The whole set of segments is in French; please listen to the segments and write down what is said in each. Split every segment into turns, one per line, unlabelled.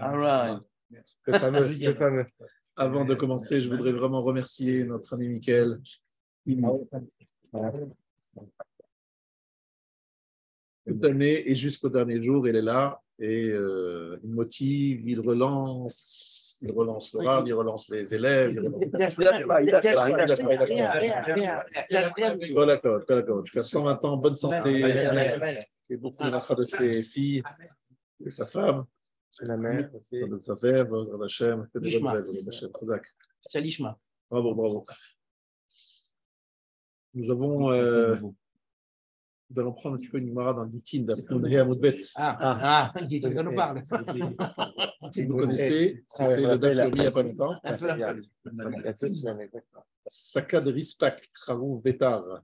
All right.
C'est fameux, c'est fameux.
Avant de commencer, je voudrais vraiment remercier notre ami Mickaël. Toute l'année et jusqu'au dernier jour, il est là et il motive, il relance le rave, il relance les élèves. Voilà, jusqu'à 120 ans, bonne santé, et beaucoup de ses filles et sa femme.
La mère aussi.
De sa femme, de Hachem, que des bonnes nouvelles, de Hachem, Chazak. Bravo. Nous allons prendre un petit peu une Gemara dans le Gitin, d'après Andrea Moudbet.
Gitin, qu'on nous parle.
Si vous connaissez, c'était le Daf Yomi il n'y a pas longtemps. Saka de Rispak, Charouf Betar.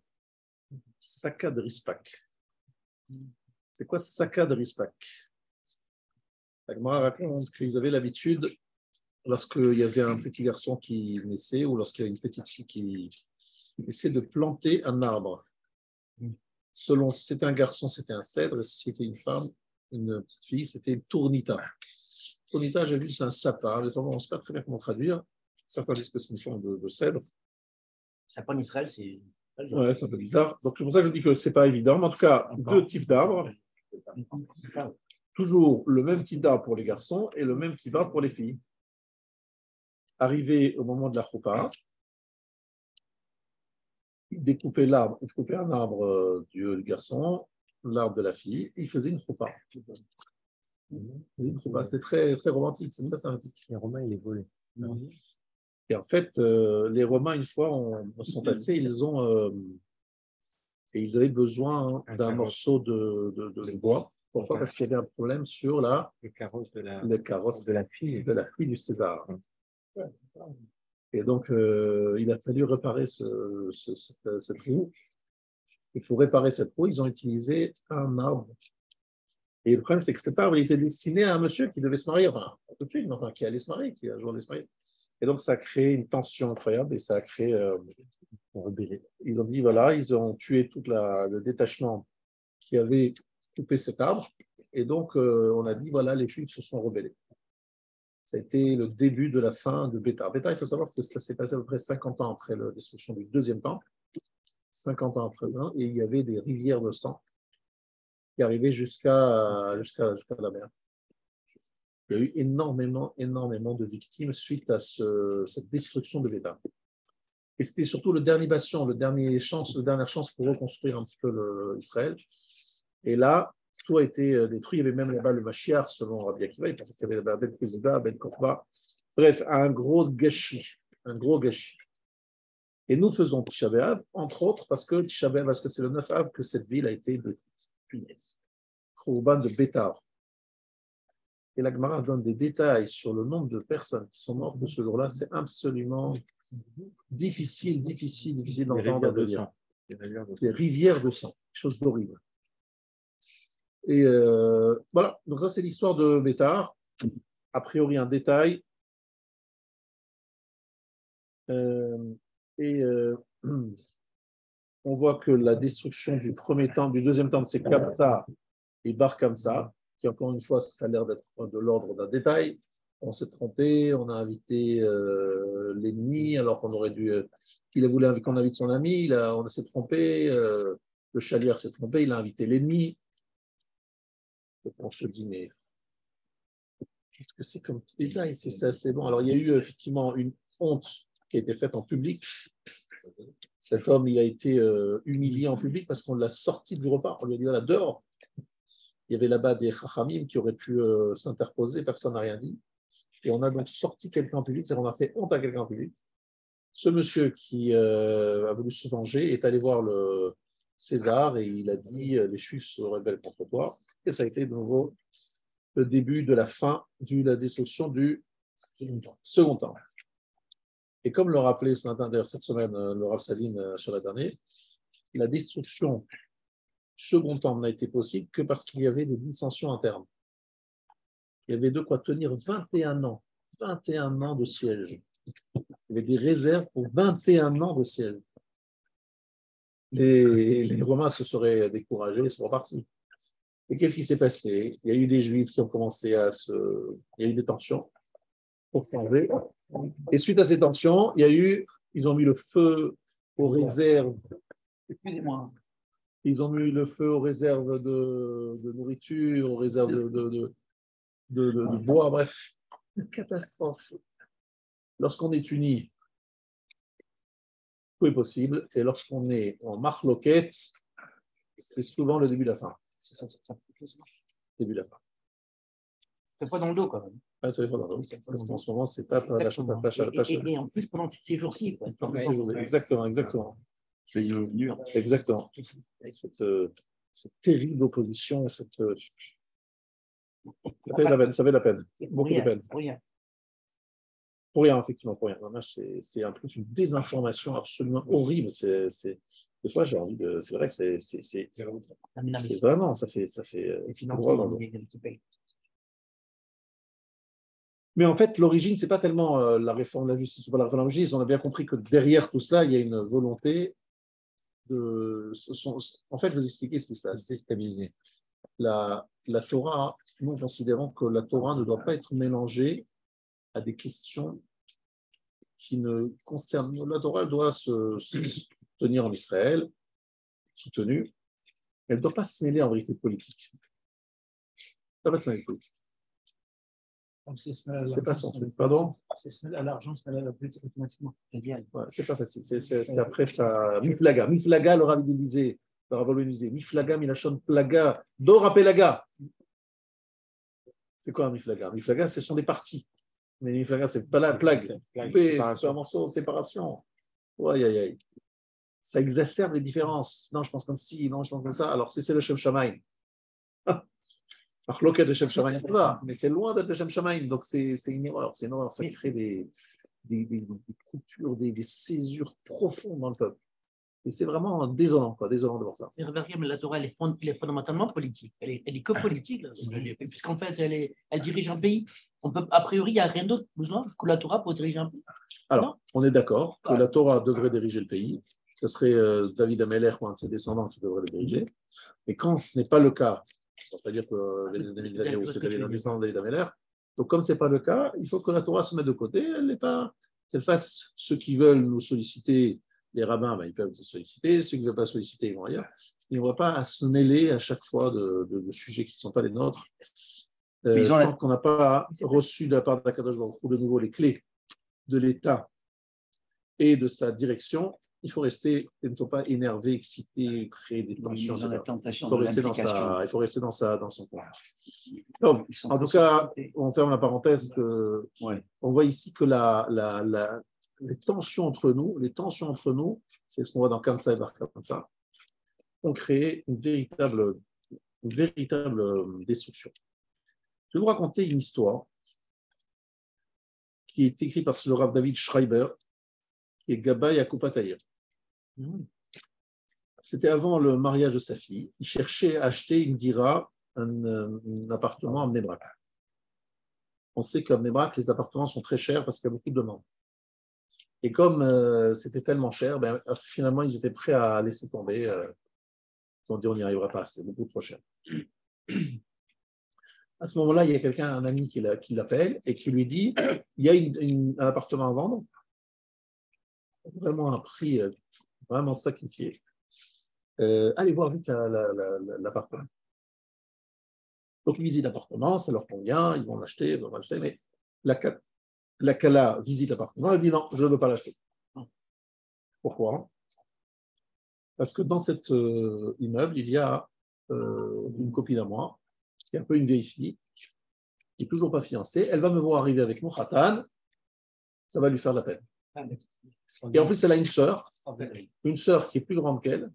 Saka de Rispak. C'est quoi Saka de Rispak? La Gemara raconte qu'ils avaient l'habitude, lorsqu'il y avait un petit garçon qui naissait ou lorsqu'il y a une petite fille qui naissait, de planter un arbre. Selon si c'était un garçon, c'était un cèdre, et si c'était une femme, une petite fille, c'était une tournita. Tournita, j'ai vu, c'est un sapin. On ne sait pas très bien comment traduire. Certains disent que c'est une forme de cèdre.
Sapin d'Israël, c'est.
Ouais, c'est un peu bizarre. Donc c'est pour ça que je dis que ce n'est pas évident. Mais en tout cas, deux types d'arbres. Toujours le même type d'arbre pour les garçons et le même type d'arbre pour les filles. Arrivé au moment de la choupa, il découpait l'arbre, il coupait un arbre du garçon, l'arbre de la fille, et il faisait une choupa. C'est très, très romantique, c'est très sympathique.
Les Romains, ils les volaient.
Et en fait, les Romains, une fois, sont passés, et ils avaient besoin d'un morceau de bois. Pourquoi? Parce qu'il y avait un problème sur
le carrosse de la fille
du César. Et donc, il a fallu réparer cette roue. Et pour réparer cette roue, ils ont utilisé un arbre. Et le problème, c'est que cet arbre, il était destiné à un monsieur qui devait se marier, enfin, pas tout de suite, mais enfin, qui allait se marier, qui un jour allait se marier. Et donc, ça a créé une tension incroyable et ça a créé. Ils ont dit, voilà, ils ont tué tout le détachement qui avait coupé cet arbre. Et donc, on a dit, voilà, les Juifs se sont rebellés. Ça a été le début de la fin de Bétar. Bétar, il faut savoir que ça s'est passé à peu près 50 ans après la destruction du deuxième temple, 50 ans après, et il y avait des rivières de sang qui arrivaient jusqu'à la mer. Il y a eu énormément de victimes suite à cette destruction de Bétar. Et c'était surtout le dernier bastion, la dernière chance pour reconstruire un petit peu Israël. Et là, tout a été détruit. Il y avait même là-bas le Mashiach, selon Rabbi Akiva. Il pensait qu'il y avait là-bas Ben Kizda, Ben Korba. Bref, un gros gâchis. Et nous faisons Tisha B'Av, entre autres, parce que c'est le 9 Av que cette ville a été détruite. Punaise. Khouban de Bétar. Et la Gemara donne des détails sur le nombre de personnes qui sont mortes de ce jour-là. C'est absolument difficile d'entendre de dire. Des rivières de sang. Quelque chose d'horrible. Et voilà, donc ça c'est l'histoire de Bétar. A priori un détail. On voit que la destruction du premier temple, du deuxième temple, c'est Kamsa et Bar Kamsa, qui encore une fois, ça a l'air d'être de l'ordre d'un détail. On s'est trompé, on a invité l'ennemi, alors qu'on aurait dû. Il a voulu qu'on invite son ami, on s'est trompé, le chalier s'est trompé, il a invité l'ennemi. On se dit, mais qu'est-ce que c'est comme détail? C'est bon. Alors, il y a eu effectivement une honte qui a été faite en public. Cet homme, il a été humilié en public parce qu'on l'a sorti du repas. On lui a dit, voilà, dehors. Il y avait là-bas des chachamim qui auraient pu s'interposer, personne n'a rien dit. Et on a donc sorti quelqu'un en public, c'est-à-dire on a fait honte à quelqu'un en public. Ce monsieur qui a voulu se venger est allé voir le César et il a dit, les Juifs se rebellent contre toi. Et ça a été de nouveau le début de la fin de la destruction du second temple. Et comme le rappelait ce matin, d'ailleurs cette semaine, le Rav Saline sur la dernière, la destruction du second temple n'a été possible que parce qu'il y avait des dissensions internes. Il y avait de quoi tenir 21 ans de siège. Il y avait des réserves pour 21 ans de siège. Les Romains se seraient découragés et sont repartis. Et qu'est-ce qui s'est passé? Il y a eu des Juifs qui ont commencé à se... Il y a eu des tensions pour changer. Et suite à ces tensions, ils ont mis le feu aux réserves.
Excusez-moi.
Ils ont mis le feu aux réserves de nourriture, aux réserves de bois, bref. Une catastrophe. Lorsqu'on est uni, tout est possible. Et lorsqu'on est en marloquette, c'est souvent le début de la fin. Début de la fin.
C'est pas dans le dos quand même.
Ah, ça fait pas dans parce qu'en ce moment, c'est pas la
Et en plus, pendant ces jours-ci.
Exactement. Exactement. Cette terrible opposition, ça fait la peine. Beaucoup de peine. Pour rien, effectivement, pour rien. C'est un peu une désinformation absolument horrible. Des fois, j'ai envie de. C'est vrai que c'est vraiment, ça fait droit dans le dos. Mais en fait, l'origine, c'est pas tellement la réforme de la justice ou pas la réforme de la justice. On a bien compris que derrière tout cela, il y a une volonté de. En fait, je vais vous expliquer ce qui se passe. Déstabiliser. La Torah, nous considérons que la Torah ne doit pas être mélangée à des questions qui ne concernent. La Torah, elle doit se tenir en Israël, soutenue. Elle ne doit pas se mêler en vérité politique. Elle ne doit pas se mêler politique. C'est pas son truc. Pardon?
C'est se mêler à l'argent, se mêler à la politique automatiquement.
Ouais, c'est pas facile. C'est après ça. Miflaga. Miflaga, le Rav disait, le Rav disait, Miflaga, Milachon Plaga, Dora Pelaga. C'est quoi un Miflaga? Miflaga, ce sont des partis. Mais Miflaga, c'est pas la plague. C'est un morceau de séparation. Ouais. Ça exacerbe les différences. Non, je pense comme ci, non, je pense comme ça. Alors, c'est le Shem Shamaim. Marloquet de Shem Shamaim, mais c'est loin d'être le Shem Shamaim. Donc, c'est une erreur. C'est une erreur. Ça crée des coupures, des césures profondes dans le peuple. Et c'est vraiment désolant de voir ça.
Mais la Torah, elle est fondamentalement politique. Elle est que politique, là. Puisqu'en fait, elle dirige un pays. A priori, il n'y a rien d'autre besoin que la Torah pour diriger un pays.
Alors, on est d'accord que la Torah devrait diriger le pays. Ce serait David Ameler ou un de ses descendants qui devrait le diriger. Mais quand ce n'est pas le cas, c'est-à-dire que c'était les descendants de David Ameler, donc comme ce n'est pas le cas, il faut que la Torah se mette de côté, qu'elle fasse ceux qui veulent nous solliciter, les rabbins, ils peuvent nous solliciter, ceux qui ne veulent pas solliciter, ils vont ailleurs. Ils ne vont pas à se mêler à chaque fois de sujets qui ne sont pas les nôtres. Tant qu'on n'a pas reçu de la part de la Kadosh Baruch Hu de nouveau les clés de l'État et de sa direction, il faut rester, il ne faut pas énerver, exciter, créer des tensions. Il faut rester dans son coin. Donc, en tout cas, on ferme la parenthèse. On voit ici que les tensions entre nous, c'est ce qu'on voit dans Kamsa et Bar Kamsa, ont créé une véritable destruction. Je vais vous raconter une histoire qui est écrite par le Rav David Schreiber et Gabay à Kupataïr. C'était avant le mariage de sa fille. Il cherchait à acheter une dira, un appartement à Bnei Brak. On sait qu'à Bnei Brak, les appartements sont très chers parce qu'il y a beaucoup de demandes. Et comme c'était tellement cher, finalement, ils étaient prêts à laisser tomber. Ils ont dit on n'y arrivera pas, c'est beaucoup trop cher. À ce moment-là, il y a quelqu'un, un ami qui l'appelle et qui lui dit il y a un appartement à vendre, vraiment un prix vraiment sacrifié. Allez voir vite l'appartement. Donc, ils visitent l'appartement, ça leur convient, ils vont l'acheter, mais la Kala visite l'appartement, elle dit non, je ne veux pas l'acheter. Pourquoi? Parce que dans cet immeuble, il y a une copine à moi, qui est un peu une vieille fille, qui n'est toujours pas fiancée. Elle va me voir arriver avec mon khatan, ça va lui faire de la peine. Et en plus, elle a une sœur qui est plus grande qu'elle,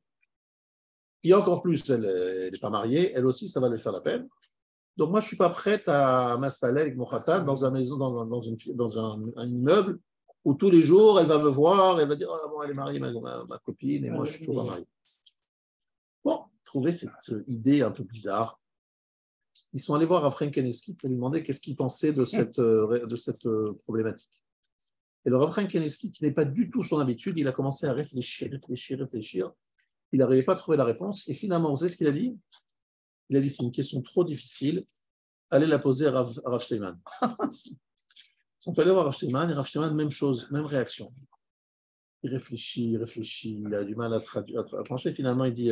qui encore plus, elle n'est pas mariée, elle aussi, ça va lui faire la peine. Donc moi, je ne suis pas prête à m'installer avec mon khatan dans une maison, dans un immeuble où tous les jours, elle va me voir, elle va dire oh, bon, elle est mariée, ma copine, et moi, je suis toujours pas marié. Bon, trouver cette idée un peu bizarre. Ils sont allés voir Rav Keneski pour lui demander qu'est-ce qu'il pensait de cette problématique. Et le Rav Keneski, qui n'est pas du tout son habitude, il a commencé à réfléchir. Il n'arrivait pas à trouver la réponse. Et finalement, vous savez ce qu'il a dit? Il a dit c'est une question trop difficile, allez la poser à Rav Steinman. Ils sont allés voir Rav Steinman et Rav Steinman, même chose, même réaction. Il réfléchit, il a du mal à trancher. Finalement, il dit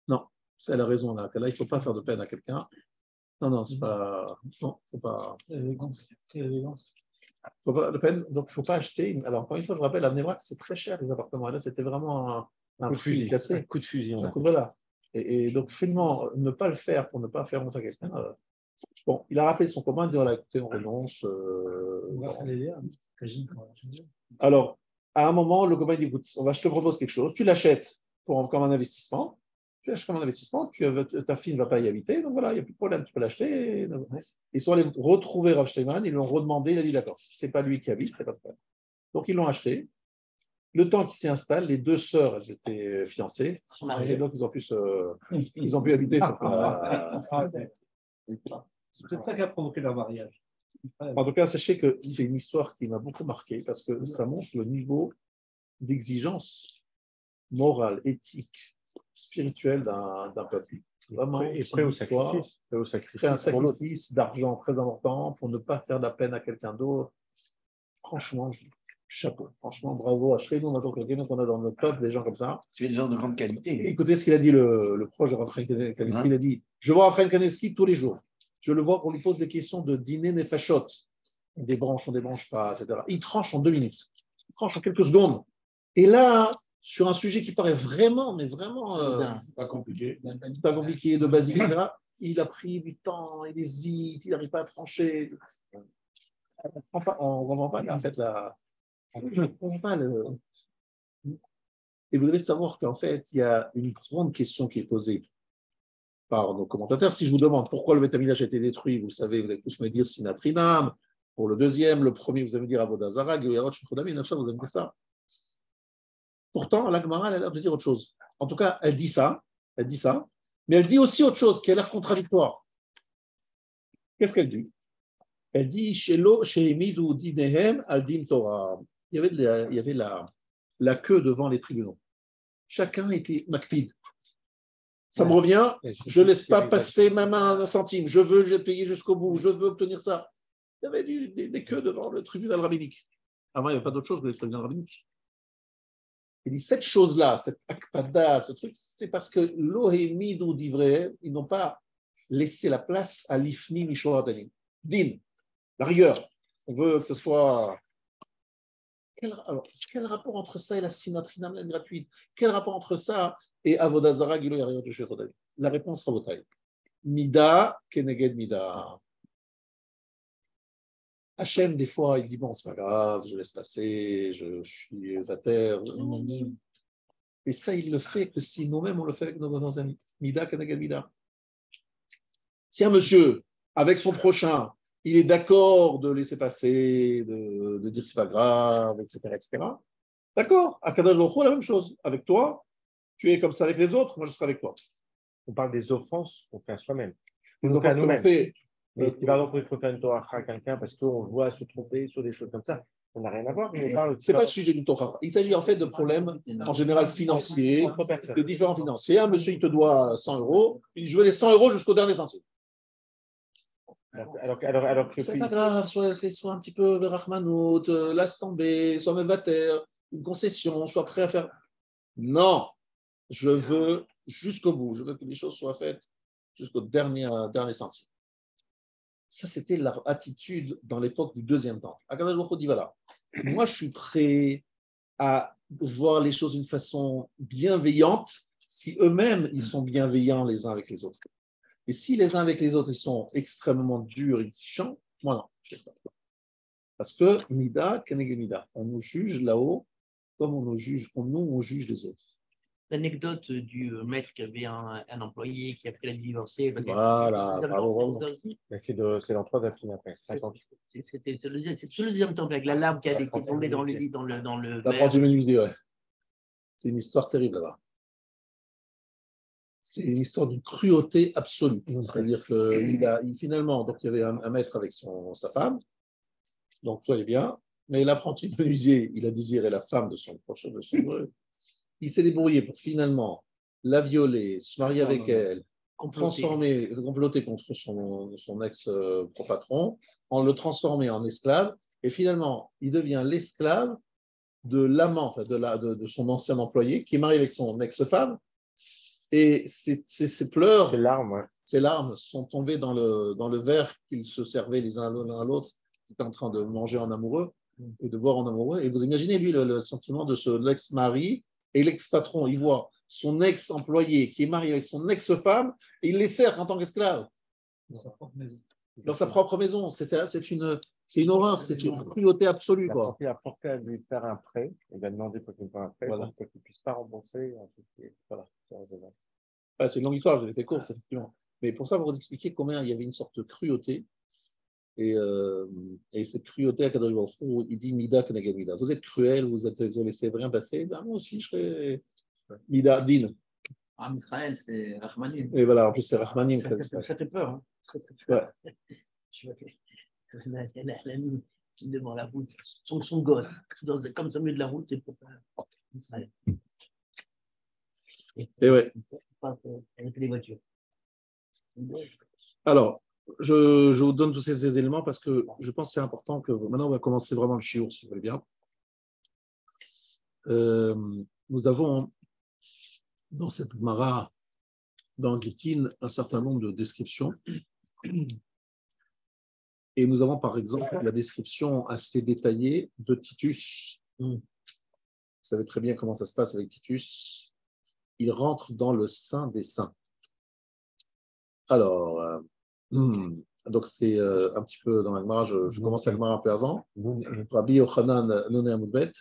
non, c'est elle a raison là, il ne faut pas faire de peine à quelqu'un. Non, c'est pas. Non, faut pas. Faut pas de peine, donc il ne faut pas acheter. Alors, encore une fois, je vous rappelle, à Bnei Brak, c'est très cher les appartements. Et là, c'était vraiment un prix cassé.
Un coup de fusil.
Donc, voilà. Et donc, finalement, ne pas le faire pour ne pas faire honte à quelqu'un. Bon, il a rappelé son copain, il dit voilà, écoutez, on renonce. Alors, à un moment, le copain dit écoute, je te propose quelque chose, tu l'achètes comme un investissement. Tu l'achètes comme un investissement, ta fille ne va pas y habiter, donc voilà, il n'y a plus de problème, tu peux l'acheter. Ils sont allés retrouver Rav Steinman, ils lui ont redemandé, il a dit d'accord, si ce n'est pas lui qui habite, c'est pas de problème. Donc, ils l'ont acheté. Le temps qu'ils s'y installent, les deux sœurs, elles étaient fiancées, et donc ils ont pu habiter.
C'est peut-être ça qui a provoqué leur mariage.
En tout cas, sachez que c'est une histoire qui m'a beaucoup marqué parce que ça montre le niveau d'exigence morale, éthique, spirituelle d'un peuple. Vraiment,
Et prêt au sacrifice.
Prêt à un sacrifice d'argent très important pour ne pas faire de la peine à quelqu'un d'autre. Franchement, chapeau. Franchement, bravo à Shreino, maintenant quelqu'un qu'on a dans notre peuple, des gens comme ça.
Tu es des gens de grande qualité.
Et écoutez ce qu'il a dit, le proche de Raphaël Kanevski. Il a dit je vois Raphaël Kanevski tous les jours. Je le vois qu'on lui pose des questions de dîner nefashot. On débranche pas, etc. Il tranche en 2 minutes. Il tranche en quelques secondes. Et là, sur un sujet qui paraît vraiment, mais vraiment
pas compliqué,
de basique, etc., il a pris du temps, il hésite, il n'arrive pas à trancher. On ne comprend pas, en fait, Et vous devez savoir qu'en fait, il y a une grande question qui est posée par nos commentateurs. Si je vous demande pourquoi le Beth Amikdash a été détruit, vous savez, vous allez tous me dire Sinatrinam. Pour le deuxième, le premier, vous allez me dire Avodah Zarah, Giluyarot, Shukhodami, vous allez me dire ça. Pourtant, la Gemara, elle a l'air de dire autre chose. En tout cas, elle dit ça, mais elle dit aussi autre chose qui a l'air contradictoire. Qu'est-ce qu'elle dit? Elle dit chez Midou Dinehem al Din Torah. Il y avait la queue devant les tribunaux. Chacun était makpid. Ça me revient, je ne laisse pas passer ma main un centime. Je veux payer jusqu'au bout, je veux obtenir ça. Il y avait des queues devant le tribunal rabbinique. Avant, il n'y avait pas d'autre chose que le tribunal rabbinique. Il dit cette chose-là, cette akpada, ce truc, c'est parce que l'ohémidou d'ivraie, ils n'ont pas laissé la place à l'ifni mishoadanim. Din, la rigueur. On veut que ce soit. Quel rapport entre ça et la sinatrinam gratuite? Quel rapport entre ça et Avodah Zarah, Gilo Yariot Shukhodami? La réponse Rabotai. Mida keneged mida. Hachem, des fois, il dit bon, c'est pas grave, je laisse passer, je suis à terre. Et ça, il le fait que si nous-mêmes, on le fait avec nos amis. Mida keneged mida. Si un monsieur, avec son prochain, il est d'accord de laisser passer, de dire c'est pas grave, etc. D'accord, à Kadosh Baruch Hu, la même chose. Avec toi, tu es comme ça avec les autres, moi je serai avec toi.
On parle des offenses qu'on fait à soi-même.
Donc à nous-mêmes.
Mais par exemple, il faut faire une Torah à quelqu'un parce qu'on voit se tromper sur des choses comme ça. Ça n'a rien à voir.
C'est pas le sujet du Torah. Il s'agit en fait de problèmes en général financiers, de différents financiers. Un monsieur, il te doit 100 euros, il dit je veux les 100 euros jusqu'au dernier centime.
Alors que
c'est pas grave, soit un petit peu le Rahmanout, laisse tomber, soit mevater, une concession, soit prêt à faire. Non, je veux jusqu'au bout, je veux que les choses soient faites jusqu'au dernier centime. Ça, c'était leur attitude dans l'époque du deuxième temple. Akadosh Baruch Hu dit voilà, moi je suis prêt à voir les choses d'une façon bienveillante si eux-mêmes ils sont bienveillants les uns avec les autres. Et si les uns avec les autres, ils sont extrêmement durs et exigeants, moi non, je ne sais pas. Parce que Mida, Keneged Mida, on nous juge là-haut comme on juge les autres.
L'anecdote du maître qui avait un employé qui a pris la divorcée.
Voilà, bravo.
C'est dans 3 affines après.
C'est le deuxième temple avec la larme qui est tombée dans le lit, dans le
La 30e menuisier, ouais. C'est une histoire terrible là-bas. C'est une histoire d'une cruauté absolue. C'est-à-dire que finalement, donc il y avait un maître avec sa femme, donc tout allait bien, mais l'apprenti menuisier, il a désiré la femme de son prochain, il s'est débrouillé pour finalement la violer, se marier avec elle, comploté contre son ex-patron, en le transformer en esclave, et finalement, il devient l'esclave de l'amant, enfin, de son ancien employé, qui est marié avec son ex-femme, et ses pleurs, ses larmes sont tombées dans le verre qu'ils se servaient les uns l'un à l'autre. Ils étaient en train de manger en amoureux et de boire en amoureux. Et vous imaginez, lui, le sentiment de l'ex-mari et l'ex-patron. Il voit son ex-employé qui est marié avec son ex-femme et il les sert en tant qu'esclave.
Dans sa propre maison.
Dans sa propre maison. C'est une horreur, c'est une cruauté absolue. Quoi.
Il a porté à lui faire un prêt. Il a demandé pour qu'il fasse un prêt,
Voilà.
pour qu'il ne puisse pas rembourser. Voilà.
C'est une longue histoire, je l'ai fait courte, effectivement. Mais pour ça, vous vous expliquer combien il y avait une sorte de cruauté. Et cette cruauté à Kadosh Baruch Hu, il dit Mida Keneged Mida. Vous êtes cruel, vous laissez rien passer. Ben, moi aussi, je serai Mida, Din.
En Israël, c'est Rahmanim.
Et voilà, en plus, c'est Rahmanim.
Ça fait peur. Hein.
Ouais.
La nuit, devant la route, son gosse, comme ça, au milieu de la route, c'est pour Israël.
Et ouais.
Avec les voitures.
Alors, je vous donne tous ces éléments parce que je pense que c'est important que maintenant on va commencer vraiment le shiur, si vous voulez bien. Nous avons dans cette Gemara, dans Gittin, un certain nombre de descriptions. Et nous avons par exemple la description assez détaillée de Titus. Vous savez très bien comment ça se passe avec Titus. Il rentre dans le Saint des Saints. Alors, donc c'est un petit peu dans la Gemara, je commence la Gemara un peu avant. Rabbi Yochanan, Nunva Amudbet.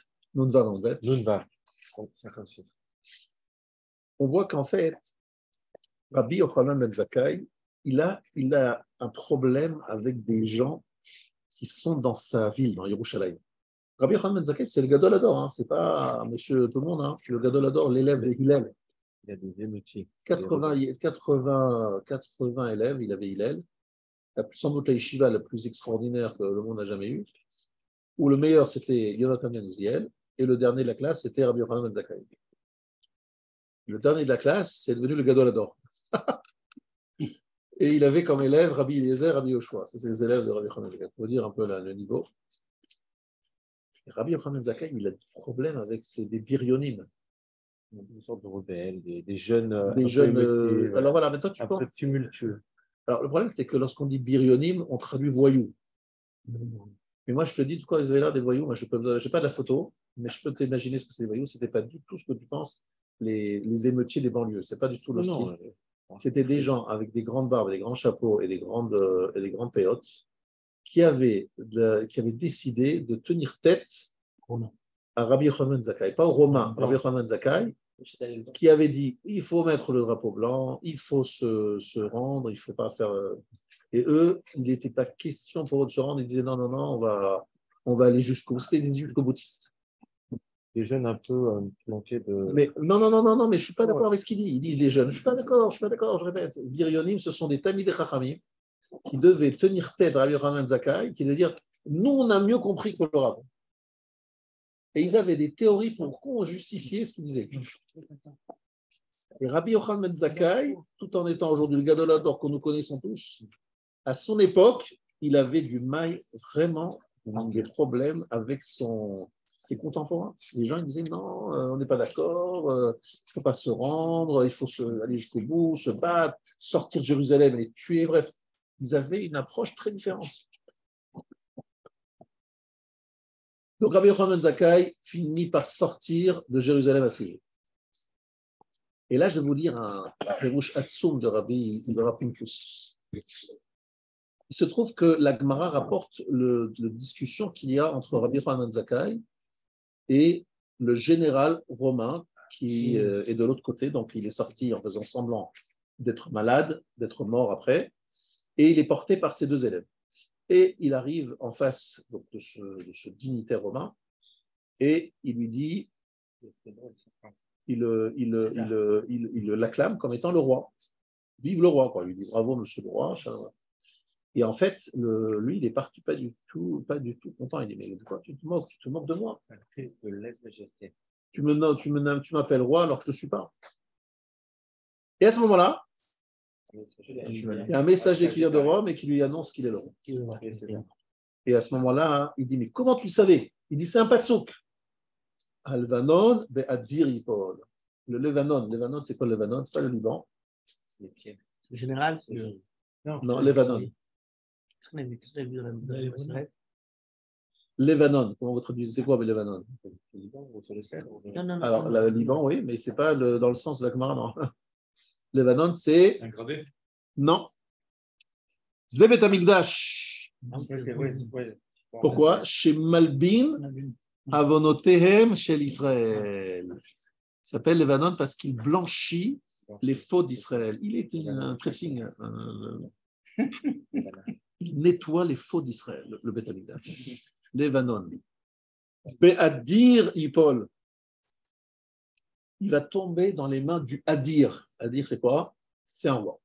56.
On voit qu'en fait, Rabbi Yochanan Ben Zakkai, il a un problème avec des gens qui sont dans sa ville, dans Yerushalayim. Rabbi Yochanan Ben Zakkai, c'est le Gadol Hador, hein, c'est pas monsieur tout le monde, hein, le Gadol Hador, l'élève de Hillel.
Il y a des émeutiers.
80 élèves, il avait Hillel. Sans doute la yeshiva la plus extraordinaire que le monde n'a jamais eue. Où le meilleur, c'était Yonatan Ben Uziel, et le dernier de la classe, c'était Rabbi Yochanan Ben Zakkai. Le dernier de la classe, c'est devenu le Gadol Hador. Et il avait comme élève Rabbi Eliezer, Rabbi Yoshua. C'est les élèves de Rabbi Yochanan Ben Zakkai. Pour dire un peu le niveau. Et Rabbi Yochanan Ben Zakkai, il a des problèmes avec des birionim.
Une sorte de rebelles, des jeunes.
Alors voilà, maintenant tu
un
penses.
peu tumultueux.
Alors le problème, c'est que lorsqu'on dit birionim, on traduit voyou. Mais moi, je te dis, de quoi ils avaient l'air des voyous. Moi, je n'ai pas de la photo, mais je peux t'imaginer ce que c'est des voyous. Ce n'était pas du tout ce que tu penses, les émeutiers des banlieues. Ce n'est pas du tout le style. C'était des gens avec des grandes barbes, des grands chapeaux et des grandes péotes qui avaient décidé de tenir tête à Rabbi Yochanan Ben Zakkai, pas aux Romains, Rabbi Yochanan Ben Zakkai, qui avait dit il faut mettre le drapeau blanc, il faut se rendre, il ne faut pas faire. Et eux, il n'était pas question pour eux de se rendre, ils disaient non, on va aller jusqu'au bout. C'était des jusqu'au-boutistes.
Des jeunes un peu planqués de.
Mais non, mais je ne suis pas d'accord avec ce qu'il dit. Il dit les jeunes. Je ne suis pas d'accord, je répète. Birionim, ce sont des Tamid et Chachamim qui devaient tenir tête à Rabbi Yochanan Ben Zakkai, qui devaient dire nous, on a mieux compris que le rabbin. Et ils avaient des théories pour justifier ce qu'ils disaient. Et Rabbi Yochanan Ben Zakkai, tout en étant aujourd'hui le Gadol Hador que nous connaissons tous, à son époque, il avait du mal, vraiment des problèmes avec ses contemporains. Les gens ils disaient non, on n'est pas d'accord, il ne faut pas se rendre, il faut aller jusqu'au bout, se battre, sortir de Jérusalem et les tuer. Bref, ils avaient une approche très différente. Donc Rabbi Yochanan Ben Zakkai finit par sortir de Jérusalem à ses jours. Et là, je vais vous lire un Perush Hatsoum de Rabbi Pinkus. Il se trouve que la Gemara rapporte la discussion qu'il y a entre Rabbi Yochanan Ben Zakkai et le général romain qui est de l'autre côté. Donc, il est sorti en faisant semblant d'être malade, d'être mort après, et il est porté par ses deux élèves. Et il arrive en face donc, de ce dignitaire romain et il lui dit, il l'acclame comme étant le roi. Vive le roi, quoi. Il lui dit bravo, monsieur le roi. Et en fait, lui, il est parti pas du tout content. Il dit mais de quoi tu te moques de moi. Tu m'appelles roi alors que je ne suis pas. Et à ce moment-là, Il y a un messager qui vient de Rome et qui lui annonce qu'il est le roi. Et à ce moment-là, il dit, mais comment tu le savais? Il dit, c'est un passouk. Alvanon be'adzir yipol. Le Levanon, c'est quoi le Levanon? C'est pas le Liban.
Le général,
Non, Levanon.
qu'est-ce qu'on a vu dans la
Levanon, comment vous traduisez? C'est quoi le Levanon?
Non.
Alors, le Liban, oui, mais c'est pas dans le sens de la Gemara, non. Levanon, c'est. Non. Zebet Amigdash. Pourquoi? Chez Malbin, Avonotehem, chez l'Israël. Il s'appelle Levanon parce qu'il blanchit les fautes d'Israël. Il est un pressing. Il nettoie les fautes d'Israël, le Beth Amigdash. Levanon. Be'adir Yipol. Il va tomber dans les mains du Adir. Adir, c'est quoi? C'est un roi.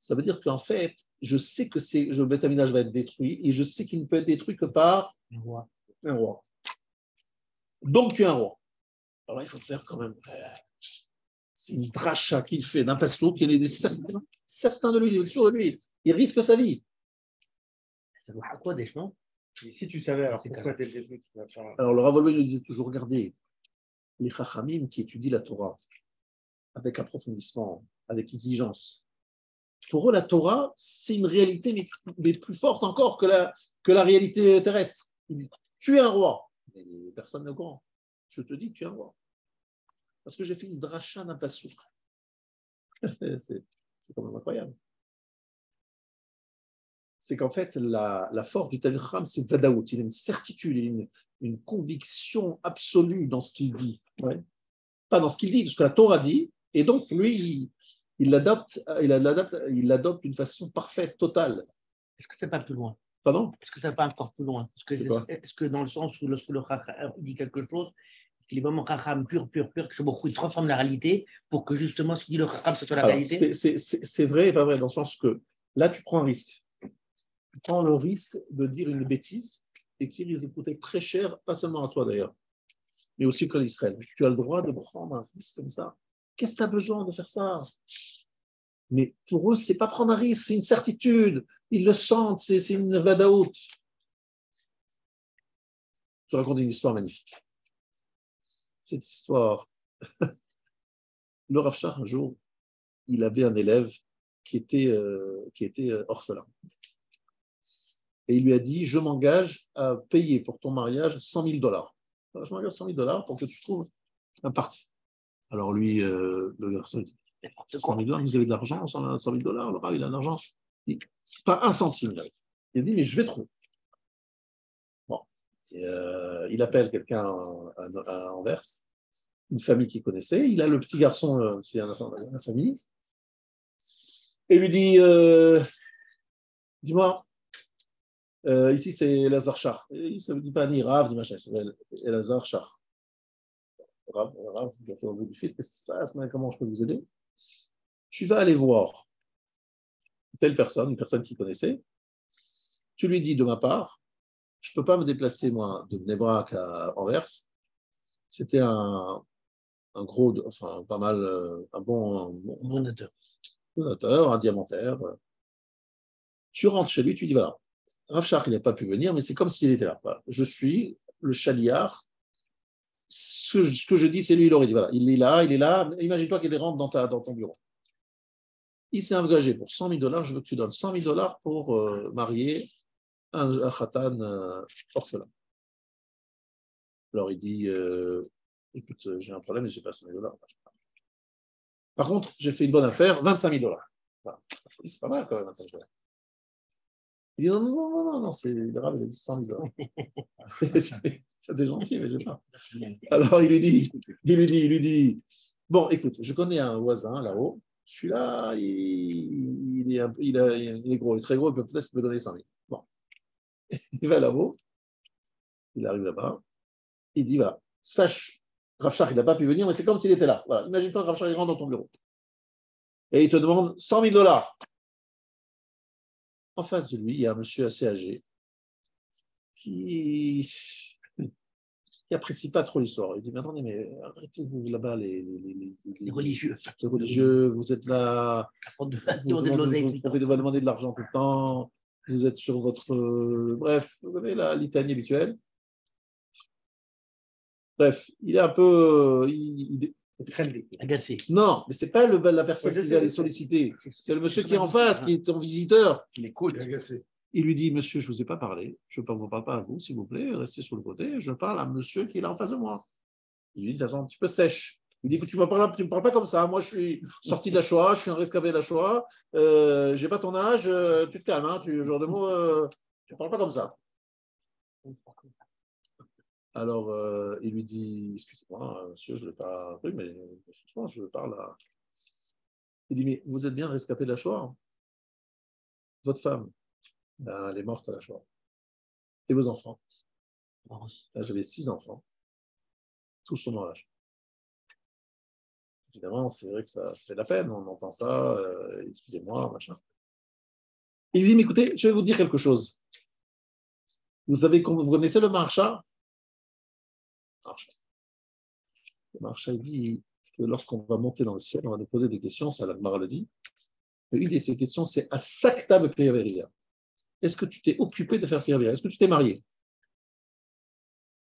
Ça veut dire qu'en fait, je sais que le Beth Amigdash va être détruit et je sais qu'il ne peut être détruit que par un roi. Donc, tu es un roi. Alors, il faut te faire quand même. C'est une dracha qu'il fait d'un passeau qui est certain de lui, il est sûr de lui. Il risque sa vie.
Ça vaut à quoi des chemins?
Si tu savais, alors pourquoi dès le début tu vas faire.
Alors, le Rav Wolbe nous disait toujours, regardez, les Chachamim qui étudient la Torah avec approfondissement, avec exigence. Pour eux, la Torah, c'est une réalité, mais plus forte encore que la réalité terrestre. Il dit, tu es un roi. Mais personne n'est au courant. Je te dis, tu es un roi. Parce que j'ai fait une dracha d'un passouk. C'est quand même incroyable. C'est qu'en fait, la force du Talmud Chacham, c'est Vadaout. Il a une certitude, il a une conviction absolue dans ce qu'il dit. Ouais. Pas dans ce qu'il dit, parce que la Torah dit, et donc lui, il l'adopte d'une façon parfaite, totale.
Est-ce que c'est pas plus loin?
Pardon?
Est-ce que ça va encore plus loin? Est-ce que dans le sens où le Chacham dit quelque chose, qu'il est vraiment Chacham pur, que Shobokhu, il transforme la réalité pour que justement ce qu'il dit le Chacham, ce soit la réalité?
C'est vrai et pas vrai, dans le sens que là, tu prends un risque. Tu prends le risque de dire une bêtise et qui risque de coûter très cher, pas seulement à toi d'ailleurs, mais aussi qu'à l'Israël. Tu as le droit de prendre un risque comme ça. Qu'est-ce que tu as besoin de faire ça? Mais pour eux, ce n'est pas prendre un risque, c'est une certitude. Ils le sentent, c'est une vadaout. Je raconte une histoire magnifique. Cette histoire, le Rav Shach, un jour, il avait un élève qui était orphelin. Et il lui a dit, je m'engage à payer pour ton mariage $100 000. Alors, je m'engage $100 000 pour que tu trouves un parti. Alors lui, le garçon, il dit, $100 000, vous avez de l'argent, $100 000, le Rav, il a de l'argent. Il dit, pas un centime. Il dit, mais je vais trouver. Bon. Et, il appelle quelqu'un à Anvers, une famille qu'il connaissait. Il a le petit garçon, c'est un enfant de la famille. Et lui dit, dis-moi, ici c'est Elazar Shach. Il ne se dit pas ni Rav, ni machin, c'est Elazar Shach. Rav, je vais au bout du fil, qu'est-ce qui se passe? Comment je peux vous aider? Tu vas aller voir telle personne, une personne qu'il connaissait. Tu lui dis de ma part, je ne peux pas me déplacer, moi, de Bnei Brak à Anvers. C'était un gros, enfin, pas mal, un bon donateur, un diamantaire. Tu rentres chez lui, tu dis voilà, Rav Shach, il n'a pas pu venir, mais c'est comme s'il était là. Voilà. Je suis le chaliard. Ce que je dis, c'est lui, il aurait dit voilà, il est là. Imagine-toi qu'il rentre dans ton bureau. Il s'est engagé pour $100 000. Je veux que tu donnes $100 000 pour marier un khatan orphelin. Alors il dit écoute, j'ai un problème, j'ai pas $100 000. Par contre, j'ai fait une bonne affaire, $25 000. Voilà. C'est pas mal quand même, $25 000. Il dit non, c'est grave, il a dit $100 000. C'était gentil, mais je sais pas. Alors il lui dit, bon, écoute, je connais un voisin là-haut, celui-là, il est gros, il est très gros, peut-être qu'il peut donner 100 000. Bon, il va là-haut, il arrive là-bas, il dit, voilà, sache, Rav Shach, il n'a pas pu venir, mais c'est comme s'il était là. Voilà, imagine-toi que Rav Shach, il rentre dans ton bureau. Et il te demande $100 000. En face de lui, il y a un monsieur assez âgé qui qui n'apprécient pas trop l'histoire. Il dit, mais attendez, mais arrêtez-vous là-bas, les
religieux.
Les religieux, vous êtes là, vous demandez de l'argent tout le temps, vous êtes sur votre... bref, vous connaissez la litanie habituelle. Bref, il est un peu...
agacé.
Non, mais ce n'est pas la personne qui vient les solliciter. C'est le monsieur qui est en face, qui est ton visiteur.
Il écoute.
Il lui dit, monsieur, je ne vous ai pas parlé, je ne vous parle pas à vous, s'il vous plaît, restez sur le côté, je parle à monsieur qui est là en face de moi. Il lui dit de façon un petit peu sèche. Il dit que tu ne me parles pas comme ça, moi je suis sorti de la Shoah, je suis un rescapé de la Shoah, je n'ai pas ton âge, tu te calmes, hein, genre de mots, tu ne parles pas comme ça. Alors, il lui dit, excusez-moi, monsieur, je ne l'ai pas pris, mais franchement, je parle à... Il dit, mais vous êtes bien rescapé de la Shoah? Votre femme, ben, elle est morte à la Shoah. Et vos enfants? Là, j'avais 6 enfants, tous au âge. Évidemment, c'est vrai que ça fait de la peine, on entend ça, excusez-moi, machin. Il lui dit, mais écoutez, je vais vous dire quelque chose. Vous connaissez le Maharsha? Le Maharsha, il dit que lorsqu'on va monter dans le ciel, on va nous poser des questions, ça la Gemara le dit. Et une de ces questions, c'est à Sakta Bepriyaveria. Est-ce que tu t'es occupé de faire Priyaveria? Est-ce que tu t'es marié?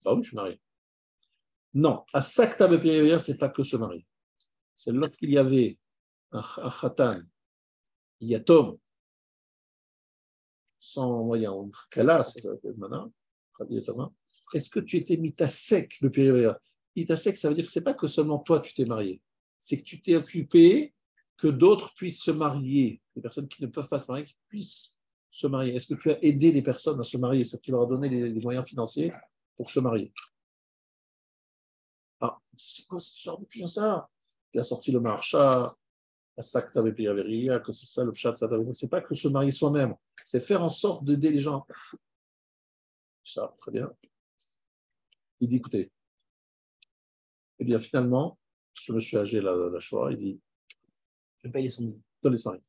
Ah oui, je suis marié. Non, à Sakta Bepriyaveria, ce n'est pas que se marier. C'est lorsqu'il y avait un Khatan, Yatom, sans moyen, un Kala, c'est maintenant, est-ce que tu étais mitasek le Priyaveria? Mitasek, ça veut dire que ce n'est pas que seulement toi tu t'es marié, c'est que tu t'es occupé que d'autres puissent se marier, les personnes qui ne peuvent pas se marier, qui puissent se marier. Est-ce que tu as aidé les personnes à se marier? Est-ce que tu leur as donné les moyens financiers pour se marier? Ah, c'est quoi ce genre de question ça? Il a sorti le Maharsha, la Sakta Bepriyaveria, que c'est ça le Pshat, c'est pas que se marier soi-même, c'est faire en sorte d'aider les gens. Ça, très bien. Il dit, écoutez, eh bien finalement, ce monsieur âgé, la Shoah, il dit,
je paye les 100 000.
Donne les 100 000.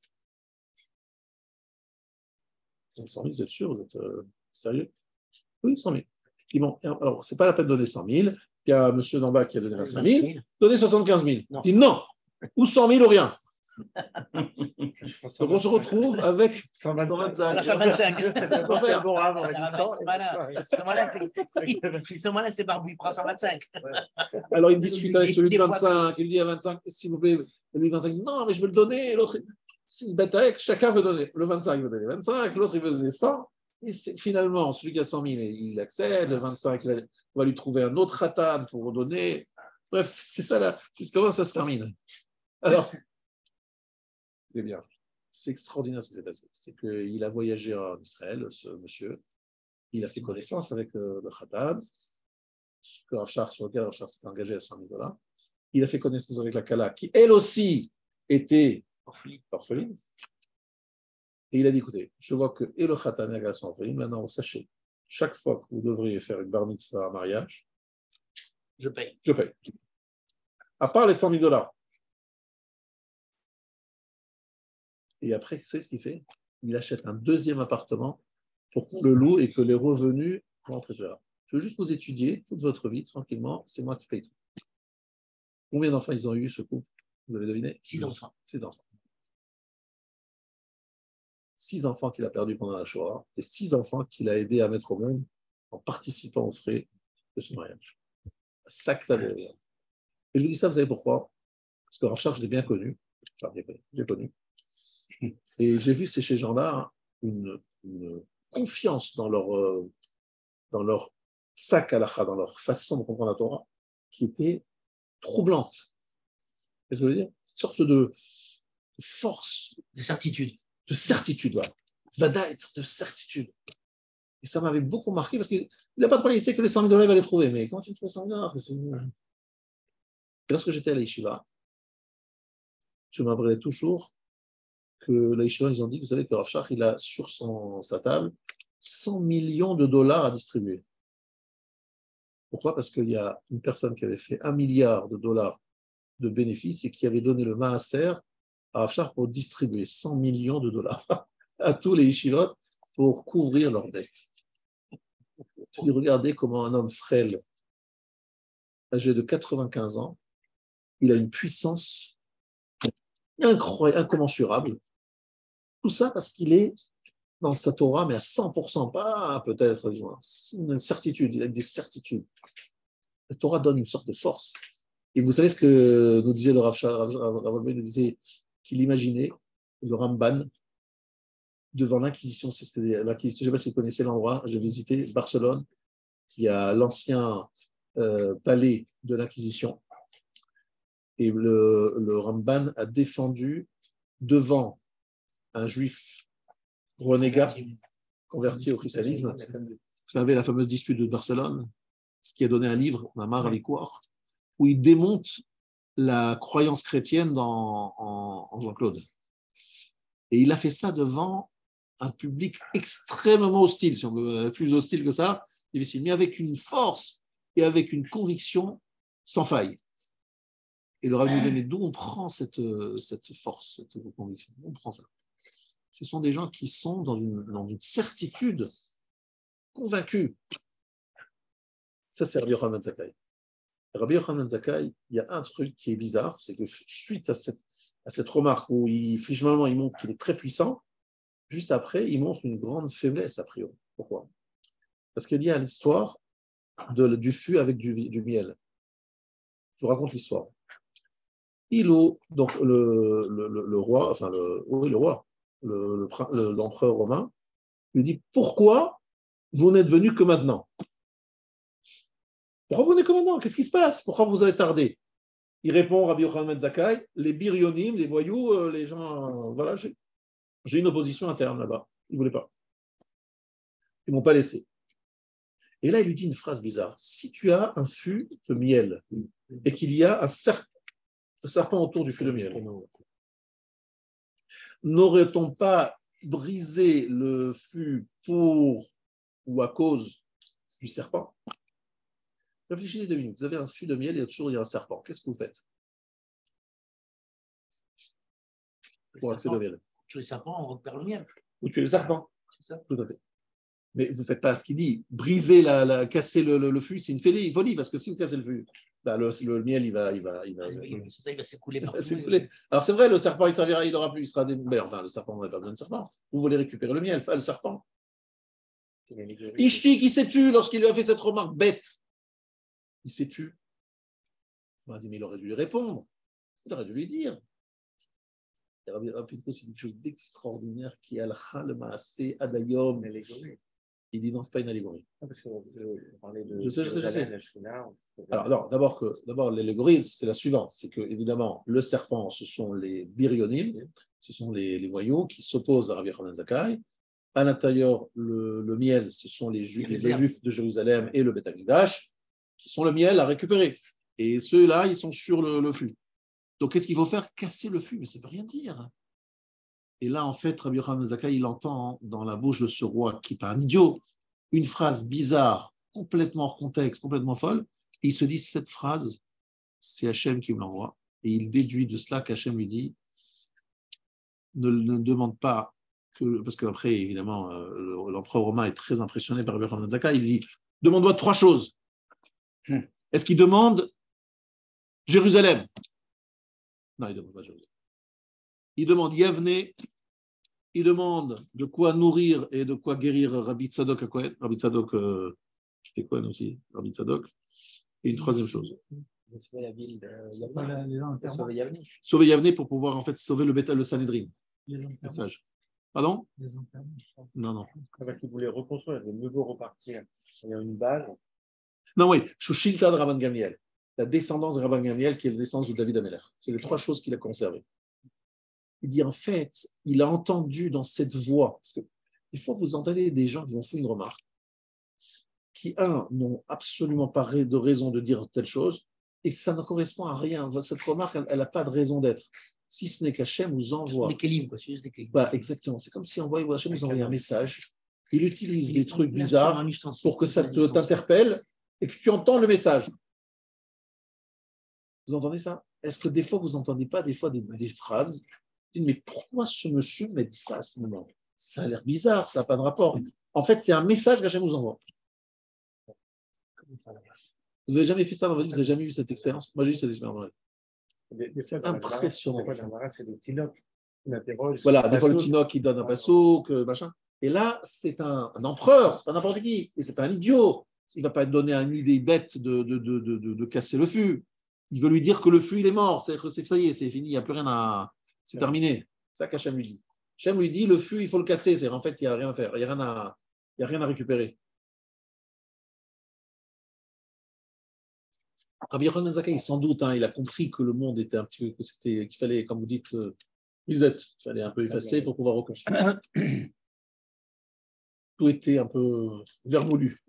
100 000, vous êtes sûr? Vous êtes sérieux? Oui, 100 000. Ils vont, alors, ce n'est pas la peine de donner 100 000. Il y a un monsieur d'en bas qui a donné 25 000. Donnez 75 000. Non. Il dit non, ou 100 000 ou rien. Donc on se retrouve avec 125.
125. Ce moment-là, c'est Barbu, il prend 125.
Alors il discute avec celui de 25, il dit à 25, s'il vous plaît, celui de 25, non, mais je veux le donner, l'autre, c'est une bête avec, chacun veut donner. Le 25, il veut donner 25, l'autre, il veut donner 100. Et finalement, celui qui a 100 000, il accède, le 25, il va lui trouver un autre khatan pour redonner. Bref, c'est ça là, c'est comment ça se termine. Alors, c'est bien. C'est extraordinaire ce qui s'est passé. C'est qu'il a voyagé en Israël, ce monsieur. Il a fait connaissance avec le Khatan, sur lequel Rav Shach s'est engagé à 100 000 $. Il a fait connaissance avec la Kala, qui elle aussi était orpheline. Et il a dit, écoutez, je vois que et le Khatan et la Kala sont orphelines. Maintenant, sachez, chaque fois que vous devriez faire une bar mitzvah, un mariage,
je paye.
Je paye. À part les 100 000 $. Et après, c'est ce qu'il fait. Il achète un deuxième appartement pour qu'on le loue et que les revenus rentrent là. Je veux juste vous étudier toute votre vie, tranquillement, c'est moi qui paye tout. Combien d'enfants ils ont eu, ce couple? Vous avez deviné?
6 enfants.
6 enfants. 6 enfants qu'il a perdus pendant la Shoah et 6 enfants qu'il a aidés à mettre au monde en participant aux frais de ce mariage. Sakta Bepriyaveria. Et je vous dis ça, vous savez pourquoi? Parce que Rav Shach, je l'ai bien connu. Enfin, j'ai connu. Et j'ai vu ces gens-là une confiance dans leur sac halakha, dans leur façon de comprendre la Torah, qui était troublante. Qu'est-ce que je veux dire? Une sorte de force.
De certitude.
De certitude, voilà. Vadaï, de certitude. Et ça m'avait beaucoup marqué parce qu'il n'a pas de problème, il sait que les 100 000 $, il va les trouver. Mais comment tu trouves 100 000 $? Et lorsque j'étais à l'Yeshiva, je m'appelais toujours que la Yeshiva, ils ont dit, vous savez que Rav Shach, il a sur sa table 100 millions de $ à distribuer. Pourquoi? Parce qu'il y a une personne qui avait fait $1 milliard de bénéfices et qui avait donné le maaser à Rav Shach pour distribuer 100 millions de $ à tous les yeshivot pour couvrir leurs dettes. Tu dis, regardez comment un homme frêle âgé de 95 ans, il a une puissance incroyable, incommensurable. Tout ça parce qu'il est dans sa Torah, mais à 100%, pas peut-être une certitude, il a des certitudes. La Torah donne une sorte de force. Et vous savez ce que nous disait le Rav Wolbe, nous disait qu'il imaginait le Ramban devant l'Inquisition. C'était l'Inquisition, je ne sais pas si vous connaissez l'endroit, j'ai visité Barcelone, il y a l'ancien palais de l'Inquisition. Et le Ramban a défendu devant un juif renégat, converti au christianisme. Vous savez, la fameuse dispute de Barcelone, ce qui a donné un livre, Mamar Aliquar, où il démonte la croyance chrétienne en Jean-Claude. Et il a fait ça devant un public extrêmement hostile, si on veut, plus hostile que ça, mais avec une force et avec une conviction sans faille. Et le Rav nous dit, mais d'où on prend cette force, cette conviction? D'où on prend ça? Ce sont des gens qui sont dans une certitude convaincue. Ça, c'est Rabbi Yochanan Zakkai. Rabbi Yochanan Zakkai, il y a un truc qui est bizarre, c'est que suite à cette remarque où finalement il montre qu'il est très puissant, juste après, il montre une grande faiblesse a priori. Pourquoi? Parce qu'il y a l'histoire du fût avec du miel. Je vous raconte l'histoire. Donc le roi, enfin le roi, l'empereur romain, lui dit: pourquoi vous n'êtes venu que maintenant? Pourquoi vous venez que maintenant? Qu'est-ce qui se passe? Pourquoi vous avez tardé? Il répond, Rabbi Yochanan Zakkai, les birionim, les voyous, les gens, voilà, j'ai une opposition interne là-bas. Ils ne voulaient pas. Ils ne m'ont pas laissé. Et là, il lui dit une phrase bizarre. Si tu as un fût de miel et qu'il y a un serpent autour du fût de miel, n'aurait-on pas brisé le fût pour ou à cause du serpent? Réfléchissez 2 minutes. Vous avez un fût de miel et autour il y a un serpent. Qu'est-ce que vous faites pour accéder au miel?
Tuer le serpent, on repère le miel.
Ou tuer le serpent.
C'est ça.
Tout à fait. Mais vous ne faites pas ce qu'il dit. Briser, casser le fût, c'est une folie, parce que si vous cassez le fût, bah, le miel, il va
s'écouler partout.
Alors c'est vrai, le serpent, il servira, il aura plus, il sera déboulé. Enfin, le serpent, on n'a pas besoin de serpent. Vous voulez récupérer le miel, pas le serpent. Ishti qui s'est tué lorsqu'il lui a fait cette remarque bête. Il s'est tué. On m'a dit, mais il aurait dû lui répondre. Il aurait dû lui dire. Rabbi Pinko, c'est quelque chose d'extraordinaire qui est al-Khal Maaseh Adayom. Il dit non, ce n'est pas une allégorie. Je sais. Alors, non, d'abord, l'allégorie, c'est la suivante. C'est que, évidemment, le serpent, ce sont les birionim, ce sont les voyous qui s'opposent à Rabbi Yochanan Zakkai. À l'intérieur, le miel, ce sont les juifs de Jérusalem et le Beth Amikdash, qui sont le miel à récupérer. Et ceux-là, ils sont sur le fût. Donc, qu'est-ce qu'il faut faire? Casser le fût, mais ça ne veut rien dire. Et là, en fait, Rabbi Yochanan Zakkai, il entend dans la bouche de ce roi, qui n'est pas un idiot, une phrase bizarre, complètement hors contexte, complètement folle, et il se dit, cette phrase, c'est Hachem qui me l'envoie. Et il déduit de cela qu'Hachem lui dit, ne demande pas, parce qu'après, évidemment, l'empereur romain est très impressionné par Rabbi Yochanan Zakkai, il dit, demande-moi 3 choses. Est-ce qu'il demande Jérusalem? Non, il ne demande pas Jérusalem. Il demande Yavne, il demande de quoi nourrir et de quoi guérir Rabbi Tzadok à Kohen. Rabbi Tzadok, qui était Kohen aussi, Rabbi Tzadok. Et une 3e chose.
Sauver la ville de sauver Yavne.
Sauver Yavne pour pouvoir en fait sauver le Sanhedrin. Message. Pardon?
Les enterrements, je crois.
Non.
Parce qu'ils voulaient reconstruire, de nouveau repartir. Il y a une base.
Non, oui. Shushilta de Rabban Gamliel. La descendance de Rabban Gamliel qui est la descendance de David Ameler. C'est les 3 choses qu'il a conservées. Il dit en fait, il a entendu dans cette voix, parce que des fois vous entendez des gens qui ont fait une remarque, qui, n'ont absolument pas de raison de dire telle chose, et ça ne correspond à rien. Cette remarque, elle n'a pas de raison d'être. Si ce n'est qu'Hachem vous envoie.
Des kélim, quoi. C'est juste des kélim.
Exactement. C'est comme si Hachem vous envoie un message. Il utilise des trucs bizarres pour que ça t'interpelle et que tu entends le message. Vous entendez ça? Est-ce que des fois, vous n'entendez pas des phrases? Mais pourquoi ce monsieur m'a dit ça à ce moment? Ça a l'air bizarre, ça n'a pas de rapport. En fait, c'est un message qu'Hachem vous envoie. Vous n'avez jamais fait ça dans votre vie? Vous n'avez jamais vu cette expérience? Moi, j'ai eu cette expérience dans la vie. C'est impressionnant.
C'est des tinocs qui m'interrogent.
Voilà, des fois le tinoc qui donne un passo, machin. Et là, c'est un empereur, c'est pas n'importe qui. Et c'est un idiot. Il ne va pas donner à une idée bête de casser le fût. Il veut lui dire que le fût, il est mort. C'est ça y est, c'est fini, il n'y a plus rien à. C'est terminé. C'est ça qu'Hachem lui dit. Hachem lui dit le fût, il faut le casser. C'est en fait, il n'y a rien à faire. Il n'y a rien à récupérer. Rabbi Yochanan Ben Zakkai, sans doute, il a compris que le monde était un petit peu, qu'il fallait, comme vous dites, Lisette, il fallait un peu effacer pour pouvoir reconstruire. Tout était un peu vermoulu,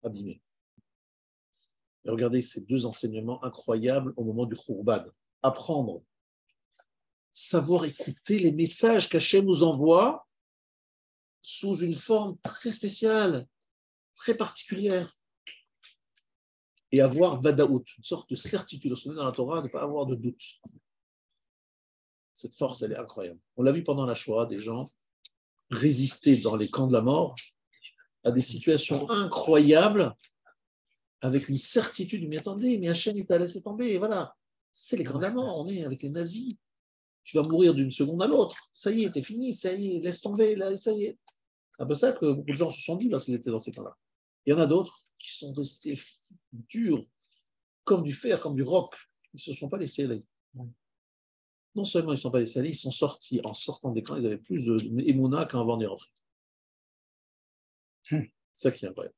abîmé. Et regardez ces deux enseignements incroyables au moment du Khurban. Apprendre, savoir écouter les messages qu'Hachem nous envoie sous une forme très spéciale, très particulière. Et avoir vadaout, une sorte de certitude. On est dans la Torah de ne pas avoir de doute. Cette force, elle est incroyable. On l'a vu pendant la Shoah, des gens résister dans les camps de la mort à des situations incroyables avec une certitude. Mais attendez, mais Hachem, il t'a laissé tomber. Et voilà, c'est les camps de la mort. On est avec les nazis. Tu vas mourir d'une seconde à l'autre. Ça y est, t'es fini. Ça y est, laisse tomber. Là, ça y est. C'est un peu ça que beaucoup de gens se sont dit lorsqu'ils étaient dans ces camps-là. Il y en a d'autres qui sont restés durs, comme du fer, comme du roc. Ils ne se sont pas laissés aller. Non seulement ils ne sont pas laissés aller, ils sont sortis. En sortant des camps, ils avaient plus de émouna qu'avant d'y rentrer. C'est ça qui est incroyable.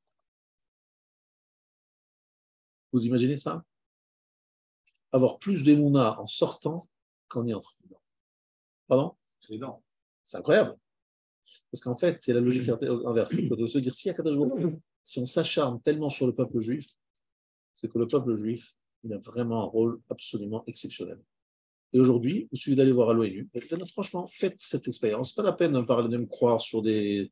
Vous imaginez ça? Avoir plus d'émouna en sortant qu'en y entrant. Pardon?
C'est énorme.
C'est incroyable. Parce qu'en fait, c'est la logique inverse. C'est de se dire, si on s'acharne tellement sur le peuple juif, c'est que le peuple juif, il a vraiment un rôle absolument exceptionnel. Et aujourd'hui, il suffit d'aller voir à l'ONU. Franchement, faites cette expérience. Pas la peine de me croire sur des...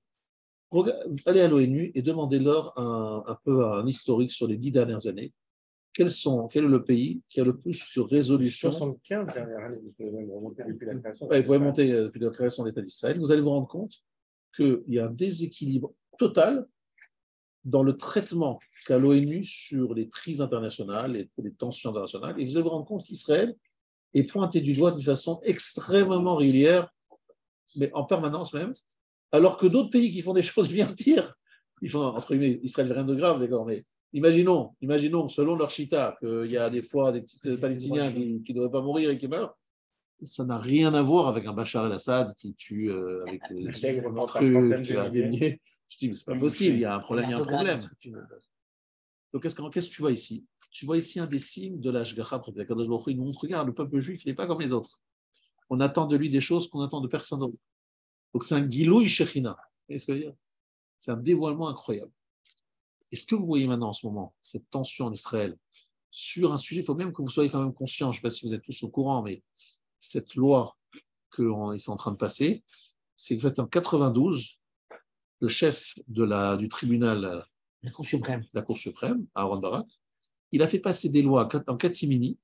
Allez à l'ONU et demandez-leur un peu un historique sur les 10 dernières années. Quel est le pays qui a le plus de résolutions?
75 dernières années, vous pouvez même remonter depuis la création.
Vous pouvez monter depuis la création de l'État d'Israël. Vous allez vous rendre compte qu'il y a un déséquilibre total dans le traitement qu'a l'ONU sur les crises internationales et les tensions internationales. Et vous allez vous rendre compte qu'Israël est pointé du doigt d'une façon extrêmement régulière, mais en permanence même, alors que d'autres pays qui font des choses bien pires, ils font, entre guillemets, Israël fait rien de grave, d'accord, mais imaginons, selon leur chita, qu'il y a des fois des petits Palestiniens qui ne devraient pas mourir et qui meurent. Ça n'a rien à voir avec un Bachar el-Assad qui tue avec des trucs, qui a dénié. Je dis, mais c'est pas possible, il y a un problème, il y a un problème. Donc, qu'est-ce que tu vois ici? Tu vois ici un des signes de la Shgacha près de la Kadosh Baruch Hu. Il nous montre, regarde, le peuple juif, il n'est pas comme les autres. On attend de lui des choses qu'on attend de personne d'autre. Donc, c'est un Gilouï Shechina. Qu'est-ce que je veux dire? C'est un dévoilement incroyable. Et ce que vous voyez maintenant en ce moment, cette tension en Israël, sur un sujet, il faut même que vous soyez quand même conscients, je ne sais pas si vous êtes tous au courant, mais cette loi qu'ils sont en train de passer, c'est que en 92, le chef du tribunal,
la Cour
suprême, Aaron Barak, il a fait passer des lois en catimini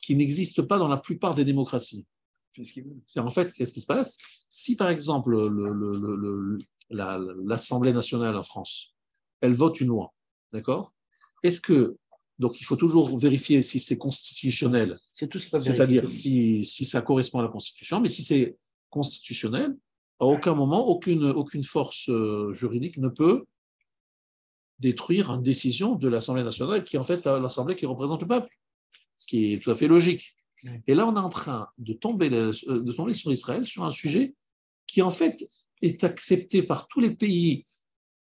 qui n'existent pas dans la plupart des démocraties. C'est en fait, qu'est-ce qui se passe? Si par exemple l'Assemblée nationale en France, elle vote une loi, d'accord? Est-ce que donc il faut toujours vérifier si c'est constitutionnel, c'est-à-dire si ça correspond à la Constitution, mais si c'est constitutionnel, à aucun moment, aucune force juridique ne peut détruire une décision de l'Assemblée nationale qui est en fait l'Assemblée qui représente le peuple, ce qui est tout à fait logique. Et là, on est en train de tomber sur Israël sur un sujet qui en fait est accepté par tous les pays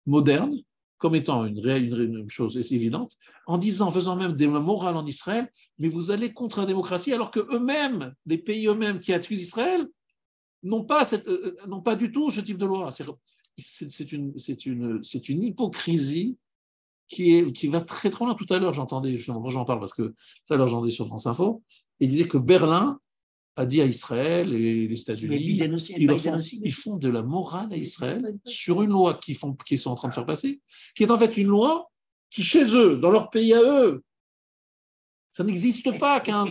modernes comme étant une chose évidente, en faisant même des morales en Israël, mais vous allez contre la démocratie, alors que eux-mêmes, les pays eux-mêmes qui accusent Israël, n'ont pas du tout ce type de loi. C'est une hypocrisie qui va très très loin. Tout à l'heure, j'en parle parce que tout à l'heure, j'entendais sur France Info, il disait que Berlin a dit à Israël et les États-Unis, ils font de la morale à Israël sur une loi qu'ils sont en train de faire passer, qui est en fait une loi qui, chez eux, dans leur pays à eux, ça n'existe pas qu'un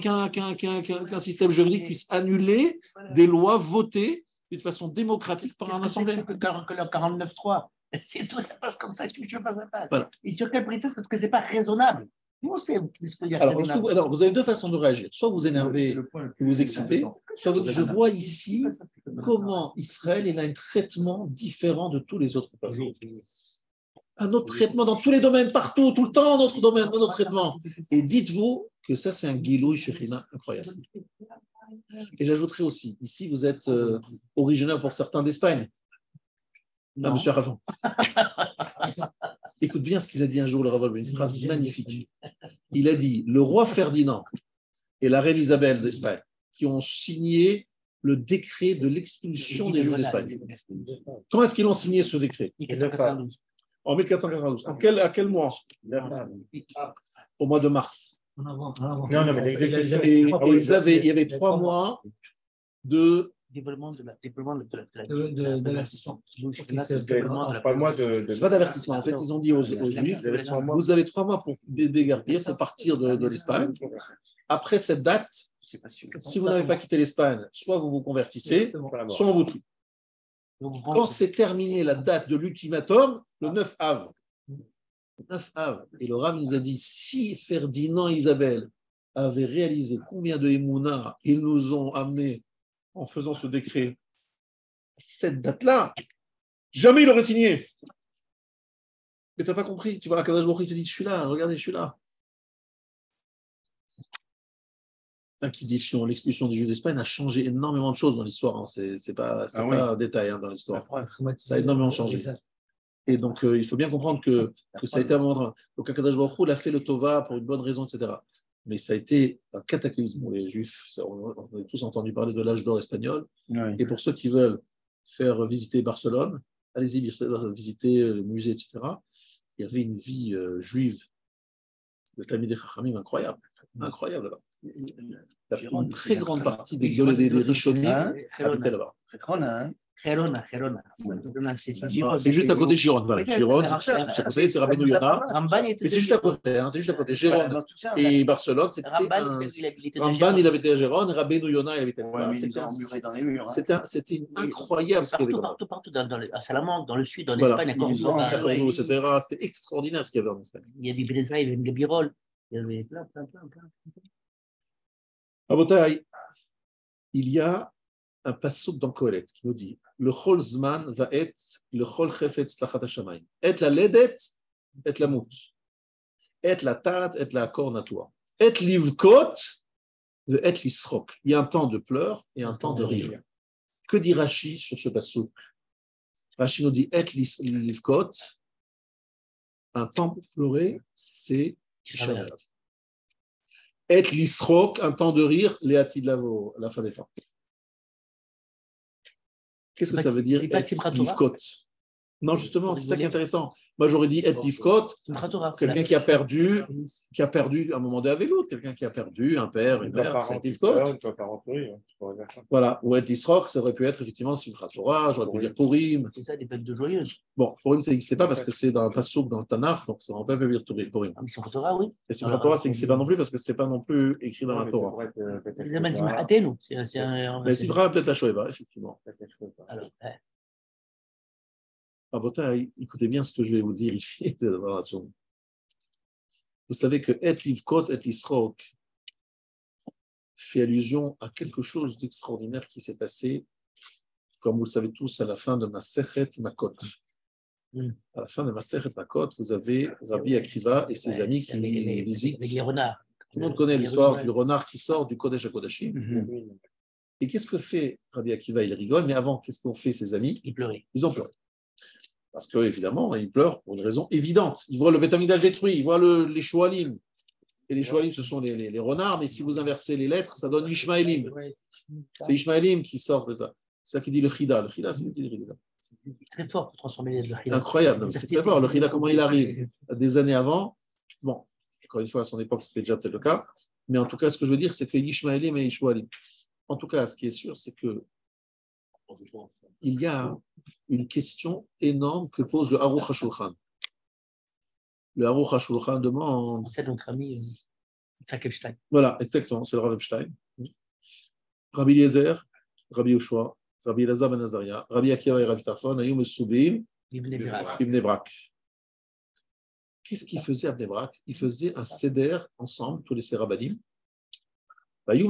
système juridique puisse annuler des lois votées d'une façon démocratique par un assemblée.
Que le 49.3, c'est tout, ça passe comme ça, je passe.
Voilà.
Et sur quel prétexte? Parce que ce n'est pas raisonnable. Non, c'est ce que
alors, vous avez deux façons de réagir. Soit vous énervez, vous vous excitez, soit vous dites, je vois ici comment Israël il a un traitement différent de tous les autres peuples. Un autre traitement dans tous les domaines, partout, tout le temps, un autre traitement. Et dites-vous que ça, c'est un Gilouï Shekhinah incroyable. Et j'ajouterai aussi, ici, vous êtes originaire pour certains d'Espagne. Non, monsieur Rajon. Écoute bien ce qu'il a dit un jour, le Rav, une phrase magnifique. Il a dit, le roi Ferdinand et la reine Isabelle d'Espagne, qui ont signé le décret de l'expulsion des Juifs d'Espagne. Quand est-ce qu'ils ont signé ce décret? En 1492. À quel mois? Au mois de mars. Et il y avait 3 mois de
développement de
d'avertissement.
Pas d'avertissement. En fait, ils ont dit aux Juifs, vous avez 3 mois pour déguerpir, il faut partir de l'Espagne. Après cette date, si vous n'avez pas quitté l'Espagne, soit vous vous convertissez, soit on vous tue. Quand c'est terminé la date de l'ultimatum, le 9 av. Et le Rav nous a dit, si Ferdinand et Isabelle avaient réalisé combien de Emouna ils nous ont amené en faisant ce décret, cette date-là, jamais il aurait signé. Mais tu n'as pas compris, tu vois, Akadosh Baruch Hu te dit, je suis là, regardez, je suis là. L'Inquisition, l'expulsion des Juifs d'Espagne a changé énormément de choses dans l'histoire. Hein. C'est pas un détail dans l'histoire. Ça a énormément changé. Et donc, il faut bien comprendre que ça a été un moment. Donc, Akadosh Baruch Hu a fait le Tova pour une bonne raison, etc. Mais ça a été un cataclysme pour les Juifs. On a tous entendu parler de l'âge d'or espagnol. Oui. Et pour ceux qui veulent faire visiter Barcelone, allez-y visiter les musées, etc. Il y avait une vie juive de Talmidei Chachamim incroyable. Incroyable là-bas. Une très grande partie des Rishonim habitaient là-bas.
Gerona.
C'est juste à côté de Gironde. Voilà. Gironde, c'est Rabbeinu Yonah. Mais c'est juste à côté. C'est juste à côté. Gironde et Barcelone, c'était Ramban, il habitait à Gironde. Rabbeinu Yonah, il habitait là-bas. C'était incroyable ce qu'il y avait là-bas.
Partout, à Salamanque, dans le sud, en Espagne, à Cordoue,
etc. C'était extraordinaire ce qu'il y avait en Espagne.
Il y avait Béléza, il y avait Gabirol. Il y avait plein.
Rabotai, il y a un passouk dans Kohelet qui nous dit le chol zman va et le chol chefetz lachat hashamayim et la ledet et la mout et la tat et la kornatua et livkot et l'isrok. Il y a un temps de pleurs et un temps de rire. Que dit Rashi sur ce passouk? Rashi nous dit et livkot, un temps pour pleurer, c'est Tisha B'Av. Et l'isrok, un temps de rire, Léatid Lavo, à la fin des temps. Qu'est-ce que ça veut dire et livkot? Non, justement, c'est ça qui est intéressant. Moi, j'aurais dit et livkot, quelqu'un qui a perdu un moment de Avelout, quelqu'un qui a perdu un père, une mère, c'est livkot. Voilà, ou et l'isrok, ça aurait pu être effectivement Simchat Torah, j'aurais pu dire Purim.
C'est ça, des fêtes de joyeuses.
Bon, Purim, ça n'existait pas parce que c'est dans un passouk dans le Tanakh, donc ça ne va pas dire Purim.
Simchat Torah, oui.
Et Simchat Torah, ça n'existait pas non plus parce que ce n'est pas non plus écrit dans la Torah. Mais Simchat peut-être la Shoeva, effectivement. Alors, écoutez bien ce que je vais vous dire ici. Vous savez que et livkot et l'isrok fait allusion à quelque chose d'extraordinaire qui s'est passé, comme vous le savez tous, à la fin de Masechet Makot. À la fin de Masechet Makot, vous avez Rabbi Akiva et ses amis qui visitent. Tout le monde connaît l'histoire du renard qui sort du Kodesh HaKodashim. Et qu'est-ce que fait Rabbi Akiva? Il rigole, mais avant, qu'est-ce qu'ont fait ses amis? Ils ont pleuré. Parce qu'évidemment, ils pleurent pour une raison évidente. Ils voient le Beth Amikdash détruit, ils voient les Shoalim. Et les Shoalim, ce sont les renards, mais si vous inversez les lettres, ça donne Ishmaelim. C'est Ishmaelim qui sort de ça. C'est ça qui dit le Chida. Le Chida, c'est le Chida.
C'est très fort pour transformer les Chida.
Incroyable, c'est très fort. Le Chida, comment il arrive? Des années avant, bon, encore une fois, à son époque, c'était déjà peut-être le cas. Mais en tout cas, ce que je veux dire, c'est que Ishmaelim et Ishmaelim. En tout cas, ce qui est sûr, c'est que il y a une question énorme que pose le Aruch HaShulchan. Le Aruch HaShulchan demande.
C'est notre ami Epstein.
Voilà, exactement, c'est le Rav Epstein. Rabbi Eliezer, Rabbi Yoshua, Rabbi Elazar ben Azaria, Rabbi Akiva et Rabbi Tarfon, Ayum Soubim, Ibn Brak. Qu'est-ce qu'il faisait à Bnei Brak? Il faisait un seder ensemble, tous les Serabadim. Tout le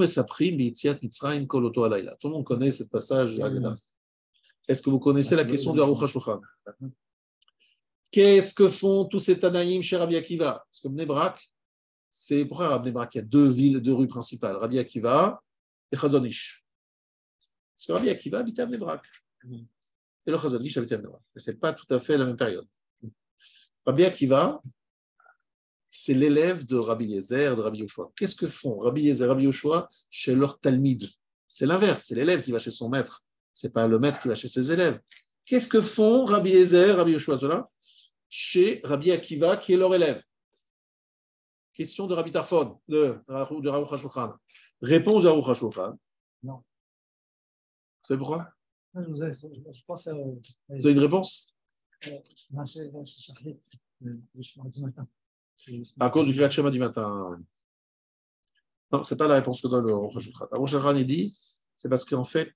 monde connaît ce passage de Haggadah. Est-ce que vous connaissez la question de Aruch HaShulchan? Qu'est-ce que font tous ces Tanaïm chez Rabbi Akiva? Parce que Bnei Brak, c'est pourquoi à Bnei Brak, il y a deux rues principales, Rabbi Akiva et Chazon Ish. Parce que Rabbi Akiva habitait à Bnei Brak. Et le Chazon Ish habitait à Bnei Brak. Ce n'est pas tout à fait la même période. Rabbi Akiva, c'est l'élève de Rabbi Yezer, de Rabbi Yoshua. Qu'est-ce que font Rabbi Yezer, Rabbi Yoshua chez leur Talmid? C'est l'inverse, c'est l'élève qui va chez son maître. Ce n'est pas le maître qui va chez ses élèves. Qu'est-ce que font Rabbi Yezer, Rabbi Yoshua, cela chez Rabbi Akiva, qui est leur élève? Question de Rabbi Tarfon, de Aruch HaShulchan. Réponse de Aruch HaShulchan.
Non.
Vous savez pourquoi?
Je pense
Vous avez une réponse?
Du matin.
À cause du Kriyat Shema du matin. Non, ce n'est pas la réponse que donne le Aruch HaShulchan. Aruch HaShulchan dit, c'est parce qu'en fait,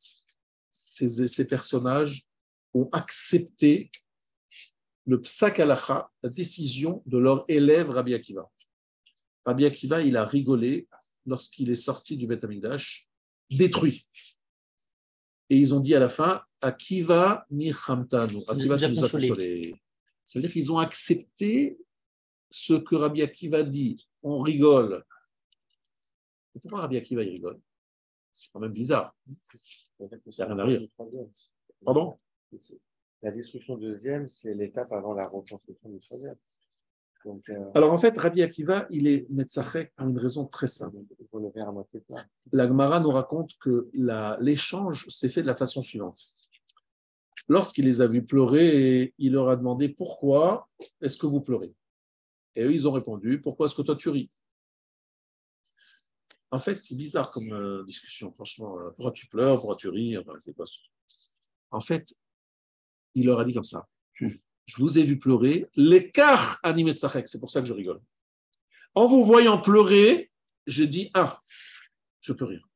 ces personnages ont accepté le psak halacha, la décision de leur élève Rabbi Akiva. Rabbi Akiva, il a rigolé lorsqu'il est sorti du Beth Amikdash, détruit. Et ils ont dit à la fin, Akiva nichamtanu, Akiva, tu nous as consolés. Ça veut dire qu'ils ont accepté ce que Rabbi Akiva dit. On rigole. Et pourquoi Rabbi Akiva, il rigole? C'est quand même bizarre. Il n'y a rien à rire. Pardon?
La destruction deuxième, c'est l'étape avant la reconstruction du troisième. Donc,
alors en fait, Rabbi Akiva, il est Netzachek pour une raison très simple. La Gemara nous raconte que l'échange s'est fait de la façon suivante. Lorsqu'il les a vus pleurer, il leur a demandé pourquoi est-ce que vous pleurez? Et eux, ils ont répondu, pourquoi est-ce que toi tu ris? En fait, c'est bizarre comme discussion, franchement. Pourquoi tu pleures, pourquoi tu ris? Enfin, c'est pas ça. En fait, il leur a dit comme ça. Je vous ai vu pleurer, l'écart animé de Sachek, c'est pour ça que je rigole. En vous voyant pleurer, je dis, je peux rire.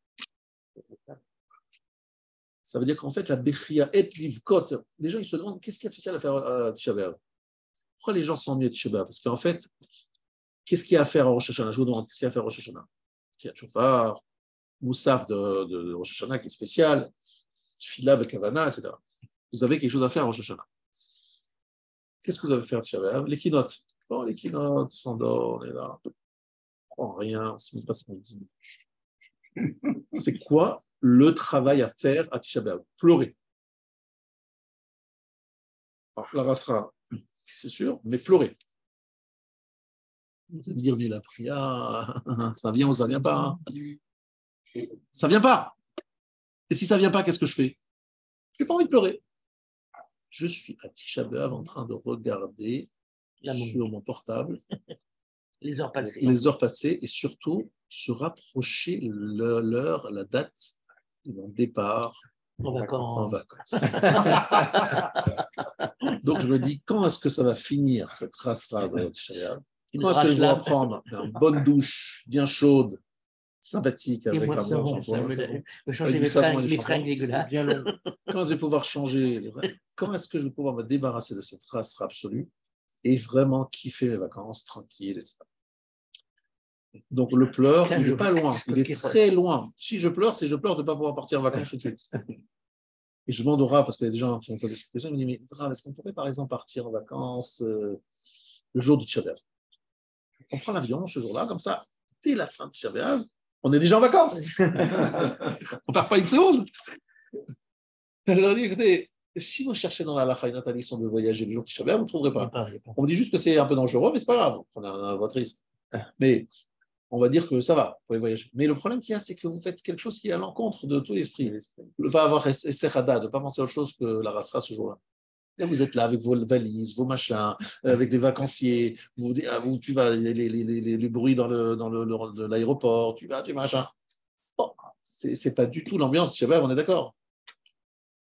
Ça veut dire qu'en fait, la Bechia et Livkot, les gens ils se demandent qu'est-ce qu'il y a de spécial à faire à Tisha B'Av? Pourquoi les gens s'ennuient à Tisha B'Av? Parce qu'en fait, qu'est-ce qu'il y a à faire à Rosh Hashanah? Je vous demande, qu'est-ce qu'il y a à faire à Rosh Hashanah? Il y a Tchofar, Moussaf de Rosh Hashanah qui est spécial, Tfila, Bekavana, etc. Vous avez quelque chose à faire à Rosh Hashanah. Qu'est-ce que vous avez fait à Tisha B'Av? Les keynotes. Bon, les keynotes, on s'endort, on est là. On ne prend rien, on ne sait même pas ce qu'on dit. C'est quoi le travail à faire à Tisha B'Av? Pleurer. Alors, la rasera, c'est sûr, mais pleurer. Vous allez me dire, mais la prière, ça vient ou ça ne vient pas? Ça ne vient pas. Et si ça ne vient pas, qu'est-ce que je fais? Je n'ai pas envie de pleurer. Je suis à Tisha B'Av en train de regarder sur mon portable
les heures
passées et surtout se rapprocher l'heure, la date de mon départ en vacances. Donc je me dis, quand est-ce que ça va finir cette race-là de Tisha B'Av? Quand est-ce que je vais reprendre une bonne douche bien chaude, sympathique, avec un bon shampoing,
changer mes fringues dégueulasses.
Bien long. Quand est-ce que je vais pouvoir changer? Quand est-ce que je vais pouvoir me débarrasser de cette race absolue et vraiment kiffer mes vacances tranquilles, etc. Donc le pleur, il n'est pas loin, il est très loin. Si je pleure, c'est je pleure de ne pas pouvoir partir en vacances tout de suite. Et je demande au Rav, parce qu'il y a des gens qui m'ont posé cette question, ils me disent, mais Rav, est-ce qu'on pourrait par exemple partir en vacances le jour du Tisha B'Av? On prend l'avion ce jour-là, comme ça, dès la fin de Tisha B'Av, on est déjà en vacances. On ne part pas une seconde. Je leur dis, écoutez, si vous cherchez dans la halakha une interdiction de voyager le jour de Tisha B'Av, vous ne trouverez pas. On vous dit juste que c'est un peu dangereux, mais ce n'est pas grave, prenez votre risque. Mais on va dire que ça va, vous pouvez voyager. Mais le problème qu'il y a, c'est que vous faites quelque chose qui est à l'encontre de tout l'esprit. De ne pas avoir Essechada, de ne pas penser à autre chose que la rasera ce jour-là. Là, vous êtes là avec vos valises, vos machins, avec des vacanciers, tu vas, les bruits de l'aéroport, tu vas, tu machin. Bon, c'est pas du tout l'ambiance de Tisha B'Av, on est d'accord.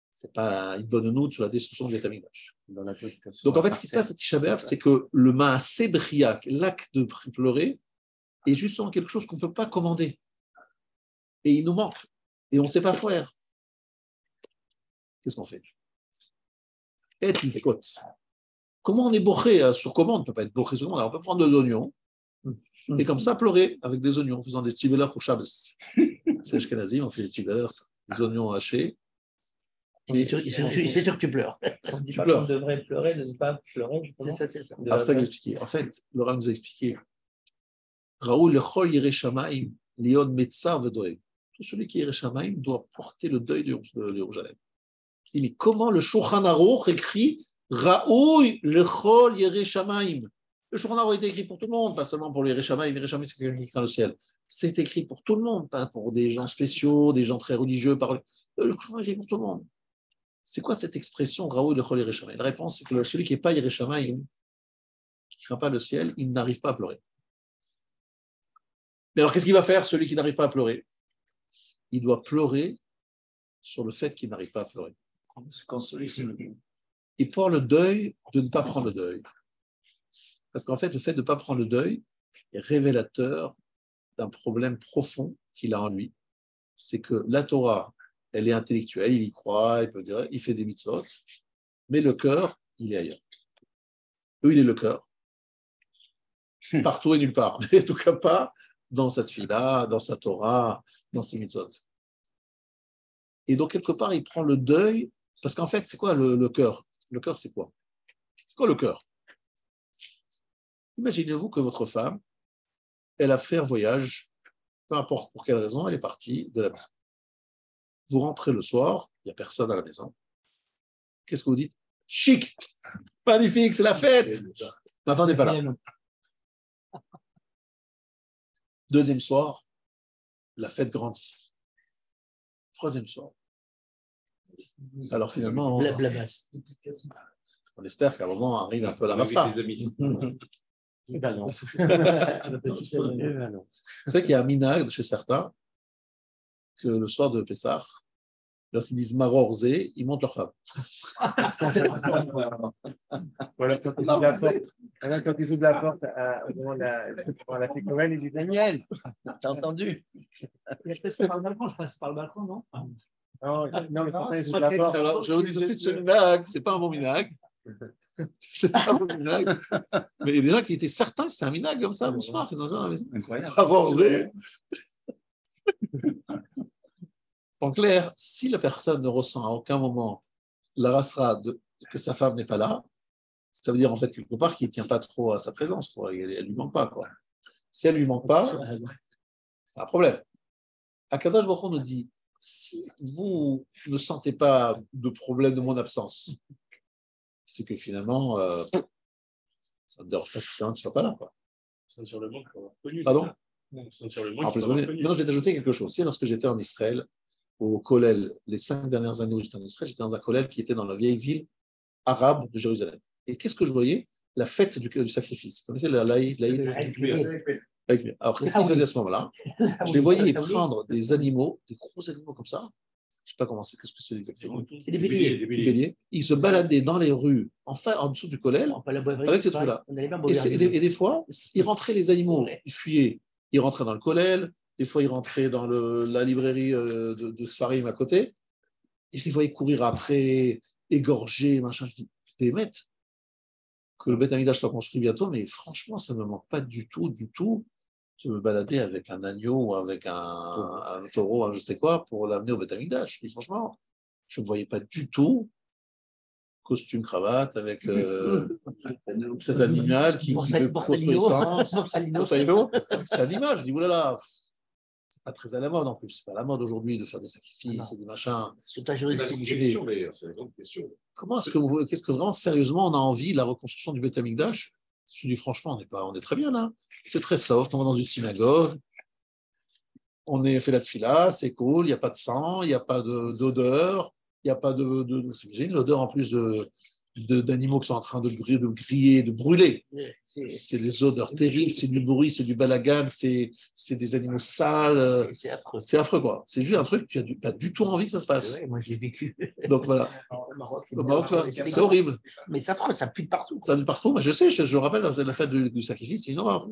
C'est pas une bonne note sur la destruction du Beth Amikdash. Donc en fait, ce qui se passe à Tisha B'Av, c'est que le Maaseh Briak, l'acte de pleurer, est justement quelque chose qu'on ne peut pas commander. Et il nous manque. Et on ne sait pas faire. Qu'est-ce qu'on fait? Et une côte. Comment on est bourré sur commande? On ne peut pas être bourré sur commande. Alors on peut prendre des oignons et comme ça pleurer avec des oignons, en faisant des petits veleurs pour Shabbos. C'est Ashkenazim, on fait des petits veleurs, des oignons hachés.
C'est sûr que tu pleures.
On dit pas qu'on devrait pleurer, de ne pas pleurer, justement.
C'est ça.
Alors, c'est ça que j'expliquais. En fait, Laura nous a expliqué Raoul Lechol Yireh Shamaim, Lion Metzar Vedoeg. Tout celui qui est Yireh Shamaim doit porter le deuil de Jérusalem. Il dit, mais comment le Shulchan Aruch écrit Raoul Lechol Yireh Shamaim? Le Shulchan Aruch a été écrit pour tout le monde, pas seulement pour les Yireh Shamaim. Yireh Shamaim, c'est quelqu'un qui craint le ciel. C'est écrit pour tout le monde, pas pour des gens spéciaux, des gens très religieux. Le Shulchan Aruch est écrit pour tout le monde. C'est quoi cette expression Raoul Lechol Yireh Shamaim? La réponse, c'est que celui qui n'est pas Yireh Shamaim, qui ne craint pas le ciel, il n'arrive pas à pleurer. Mais alors, qu'est-ce qu'il va faire, celui qui n'arrive pas à pleurer? Il doit pleurer sur le fait qu'il n'arrive pas à pleurer. Il prend le deuil de ne pas prendre le deuil. Parce qu'en fait, le fait de ne pas prendre le deuil est révélateur d'un problème profond qu'il a en lui. C'est que la Torah, elle est intellectuelle, il y croit, il peut dire, il fait des mitzvot, mais le cœur, il est ailleurs. Eux, il est le cœur. Partout et nulle part. Mais en tout cas pas dans cette fila, dans sa Torah, dans ses mitzvot. Et donc, quelque part, il prend le deuil, parce qu'en fait, c'est quoi le cœur? Le cœur, c'est quoi? C'est quoi le cœur? Imaginez-vous que votre femme, elle a fait un voyage, peu importe pour quelle raison, elle est partie de la maison. Vous rentrez le soir, il n'y a personne à la maison. Qu'est-ce que vous dites? Chic! Magnifique, c'est la fête! Ma femme n'est pas là. Deuxième soir, la fête grandit. Troisième soir. Alors finalement, on espère qu'à un moment arrive un peu la maspa. C'est vrai qu'il y a un minag chez certains que le soir de Pessah, lorsqu'ils disent Maror Zé, ils montent leur femme.
Voilà, quand il ouvre la porte, on la fait comme elle, il dit Daniel,
T'as entendu?
Je passe par le balcon, je passe par le balcon, non?
Non, mais quand il ouvre la porte.
Alors, je vous dis tout de suite, ce minag, c'est pas un bon minag. C'est pas un bon minag. Mais il y a des gens qui étaient certains que c'est un minag comme ça, bonsoir, faisant ça dans la maison.
Incroyable.
Maror Zé. En clair, si la personne ne ressent à aucun moment la rasra que sa femme n'est pas là, ça veut dire en fait quelque part qu'il ne tient pas trop à sa présence, quoi. Elle ne lui manque pas, quoi. Si elle ne lui manque pas, c'est un problème. Akadosh Baruch Hu nous dit, si vous ne sentez pas de problème de mon absence, c'est que finalement, ça ne dérange pas spécialement que tu ne sois pas là, quoi.
Sur le manque, connu.
Pardon?
Sur le
Maintenant, je vais t'ajouter quelque chose. C'est lorsque j'étais en Israël, au Kollel, les 5 dernières années où j'étais en Israël, j'étais dans un Kollel qui était dans la vieille ville arabe de Jérusalem. Et qu'est-ce que je voyais? La fête du sacrifice. Vous connaissez l'Aïd? Alors, qu'est-ce qu'ils faisaient à ce moment-là? Je les voyais prendre des animaux, des gros animaux comme ça. Je ne sais pas comment c'est, qu'est-ce que c'est exactement.
C'est des béliers.
Ils se baladaient dans les rues, en dessous du Kollel, avec ces trucs-là. Et des fois, ils rentraient les animaux, ils fuyaient. Ils rentraient dans le Kollel, des fois ils rentraient dans la librairie de Sfarim à côté, et je les voyais courir après, égorger, machin. Je dis, Bémet, que le Beth Amikdash soit construit bientôt, mais franchement, ça ne me manque pas du tout, de me balader avec un agneau ou avec un taureau, je sais quoi, pour l'amener au Beth Amikdash. Je dis, franchement, je ne voyais pas du tout costume, cravate, avec cet animal qui veut courir sans. C'est un image. Je dis, oulala, c'est pas très à la mode en plus. C'est pas à la mode aujourd'hui de faire des sacrifices et des machins.
C'est la grande question d'ailleurs, c'est la grande question.
Comment qu'est-ce que vraiment sérieusement on a envie de la reconstruction du Beth Amikdash? Je dis franchement, on est très bien là. C'est très soft, on va dans une synagogue, on est fait la tfila, c'est cool, il n'y a pas de sang, il n'y a pas d'odeur. Il n'y a pas c'est l'odeur en plus d'animaux qui sont en train de griller, de brûler. C'est des odeurs terribles, c'est du bruit, c'est du balagan, c'est des animaux sales. C'est affreux, quoi. C'est juste un truc, tu n'as pas du tout envie que ça se passe.
Ouais, moi, j'ai vécu.
Donc voilà. Au Maroc, c'est horrible.
Mais ça pue de partout.
Ça pue de partout. Mais je sais, je rappelle la fête du sacrifice, c'est une horreur.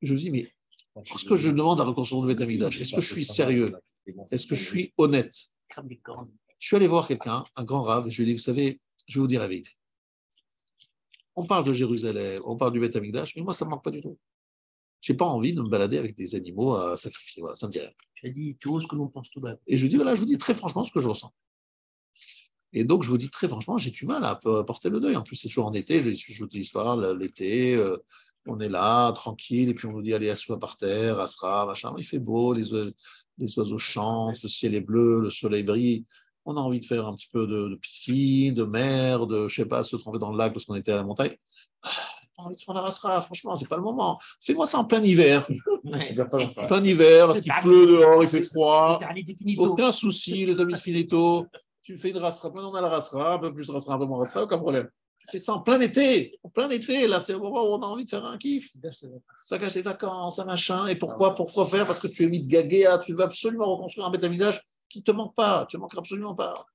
Je me dis, mais est-ce que je demande la reconstruction de Beth Amikdash? Est-ce que je suis sérieux? Est-ce que je suis honnête? Je suis allé voir quelqu'un, un grand rave, et je lui ai dit, vous savez, je vais vous dire la vérité. On parle de Jérusalem, on parle du Beth Amikdash, mais moi, ça ne me manque pas du tout. Je n'ai pas envie de me balader avec des animaux à sacrifier. Voilà, ça ne me dit rien.
J'ai dit, tu vois ce que l'on pense tout bas.
Et je vous dis très franchement ce que je ressens. Et donc, je vous dis très franchement, j'ai du mal à porter le deuil. En plus, c'est toujours en été, je vous dis l'histoire, l'été, on est là, tranquille, et puis on nous dit, allez, assis-toi par terre, Asra, machin. Il fait beau, les oiseaux chantent, le ciel est bleu, le soleil brille. On a envie de faire un petit peu de piscine, de mer, de, je sais pas, se tremper dans le lac parce qu'on était à la montagne. On a envie de faire la Asra, franchement, c'est pas le moment. Fais-moi ça en plein hiver. En plein hiver, parce qu'il pleut dehors, il fait froid. Aucun souci, les amis de Finetto. Tu fais une rasera, maintenant on a la rasera, un peu plus rasera, un peu moins rasera, aucun problème. Tu fais ça en plein été, là c'est le moment où on a envie de faire un kiff. Ça cache les vacances, un machin. Et pourquoi faire? Parce que tu es mis de gaguéa, tu veux absolument reconstruire un bétaminage qui ne te manque pas, tu ne manqueras absolument pas.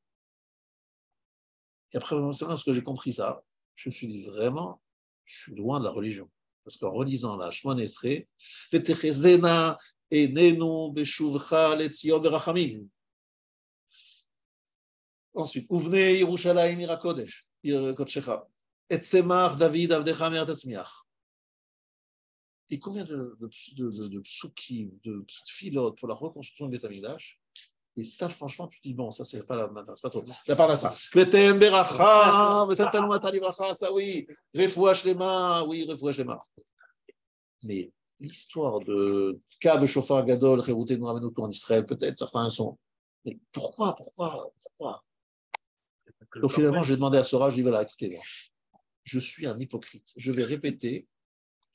Et après, ce que j'ai compris ça, je me suis dit vraiment, je suis loin de la religion. Parce qu'en relisant la Shemon Esrei, Vetechezena et Nenu Beshuvcha Letzion Berachamim. Ensuite, Ouvne Yerushalayim Irakodesh, Kodshecha, Et Tzemach David Avdecha Me'atatzmiach. Et combien de psukim, de filotes pour la reconstruction du Beth Amikdash? Et ça, franchement, tu te dis, bon, ça, c'est pas c'est pas trop. La part de ça. Veten Beracha, Veten Talmata Livracha, ça oui. Refoua Shlema, oui, Refoua Shlema. Mais l'histoire de Kab Shofar Gadol, Rérouté Nouramenout en Israël, peut-être, certains sont. Mais pourquoi? Donc finalement, j'ai demandé à Sora, je dis voilà, écoutez-moi, je suis un hypocrite. Je vais répéter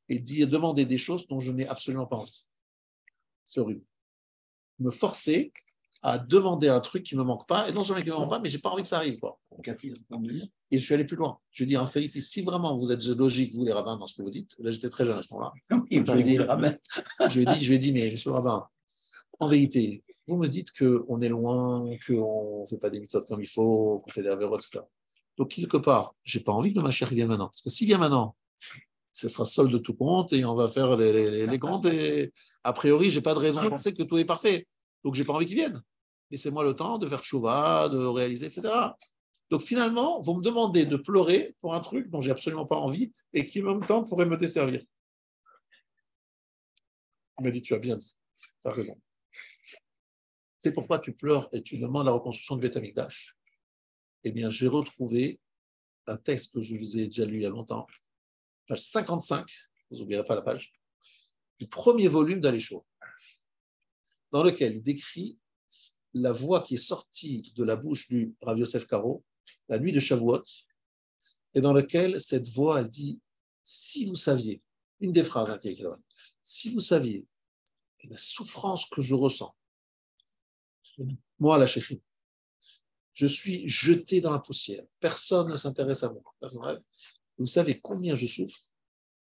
et demander des choses dont je n'ai absolument pas envie. C'est horrible. Me forcer à demander un truc qui ne me manque pas, et non seulement qui ne me manque pas, mais je n'ai pas envie que ça arrive. Quoi. Et je suis allé plus loin. Je dis en fait, si vraiment vous êtes logique, vous les rabbins, dans ce que vous dites, là j'étais très jeune à ce moment-là, je lui ai dit, mais monsieur le rabbin, en vérité, vous me dites qu'on est loin, qu'on ne fait pas des mitzvot comme il faut, qu'on fait des avérots, etc. Donc, quelque part, je n'ai pas envie que le Mashiach vienne maintenant. Parce que s'il vient maintenant, ce sera solde de tout compte et on va faire les comptes. Et a priori, je n'ai pas de raison de penser que tout est parfait. Donc, je n'ai pas envie qu'il vienne. Laissez-moi le temps de faire tchouva, de réaliser, etc. Donc, finalement, vous me demandez de pleurer pour un truc dont je n'ai absolument pas envie et qui, en même temps, pourrait me desservir. Il m'a dit, tu as bien dit. Tu as raison. C'est pourquoi tu pleures et tu demandes la reconstruction du Beth Amikdash. Eh bien, j'ai retrouvé un texte que je vous ai déjà lu il y a longtemps, page 55, vous n'oublierez pas la page, du premier volume d'Alécho, dans lequel il décrit la voix qui est sortie de la bouche du Rav Yosef Karo, la nuit de Shavuot, et dans lequel cette voix, elle dit, si vous saviez, une des phrases qui est écrite là, si vous saviez la souffrance que je ressens, moi, la chérie, je suis jeté dans la poussière. Personne ne s'intéresse à moi. Vous savez combien je souffre?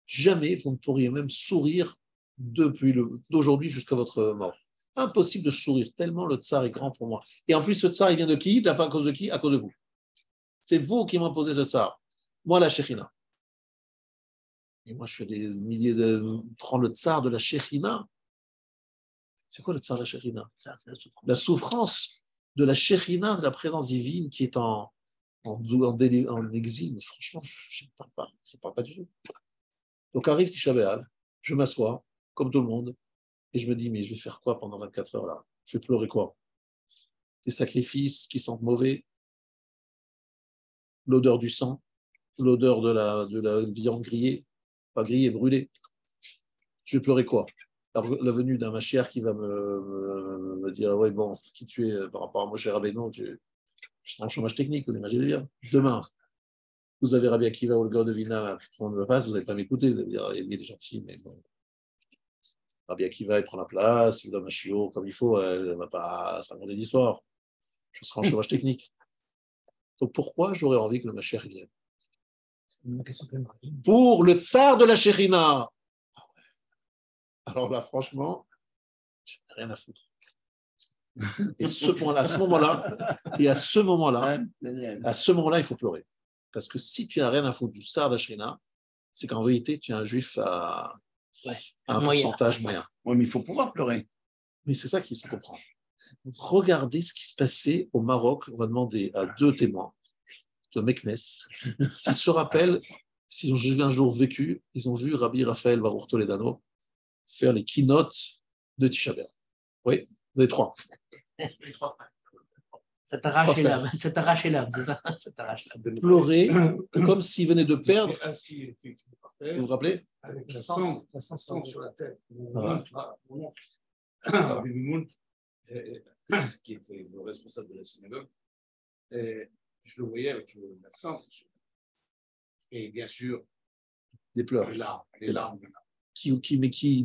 Jamais vous ne pourriez même sourire d'aujourd'hui jusqu'à votre mort. Impossible de sourire, tellement le tsar est grand pour moi. Et en plus, ce tsar, il vient de qui? Il n'a pas à cause de qui? À cause de vous. C'est vous qui m'imposez ce tsar. Moi, la Shekhinah. Et moi, je fais des milliers de... Prends le tsar de la Shekhinah. C'est quoi le tsar de la Shekhinah? La souffrance de la Shekhinah, de la présence divine qui est en exil. Franchement, je ne parle pas du tout. Donc arrive Tisha B'Av, je m'assois, comme tout le monde, et je me dis, mais je vais faire quoi pendant 24 heures là? Je vais pleurer quoi? Des sacrifices qui sentent mauvais, l'odeur du sang, l'odeur de la viande grillée, pas grillée, brûlée. Je vais pleurer quoi? La venue d'un Mashiach qui va me dire, ouais, bon, qui tu es par rapport à Moshe Rabbeinu, je suis en chômage technique, vous imaginez bien. Demain, vous avez Rabbi Akiva ou le gars de Vina, on me passe, vous n'allez pas m'écouter, vous allez dire, il est gentil, mais bon. Rabbi Akiva, il prend la place, il donne un chiot comme il faut, elle ne va pas se raconter d'histoire. Je serai en chômage technique. Donc pourquoi j'aurais envie que le Mashiach vienne? Pour le tsar de la Shekhinah. Alors là, franchement, je n'ai rien à foutre. Et à ce moment-là, il faut pleurer. Parce que si tu n'as rien à foutre du tsar de la Shekhinah, c'est qu'en vérité, tu es un juif à un pourcentage moyen.
Oui, mais il faut pouvoir pleurer.
Mais c'est ça qu'il faut comprendre. Regardez ce qui se passait au Maroc. On va demander à 2 témoins de Meknès s'ils se rappellent s'ils ont un jour vécu, ils ont vu Rabbi Raphaël Baruch Toledano faire les keynotes de Tisha B'Av. Oui, vous avez 3.
Ça t'arrache l'âme, c'est ça? Ça t'arrache l'âme.
Pleurer comme s'il venait de perdre.
Assis,
Vous vous rappelez?
avec la cendre sur la tête. Rabbi Mimoun, qui était le responsable de la synagogue, je le voyais avec la cendre. Et bien sûr,
Des pleurs.
les larmes.
Qui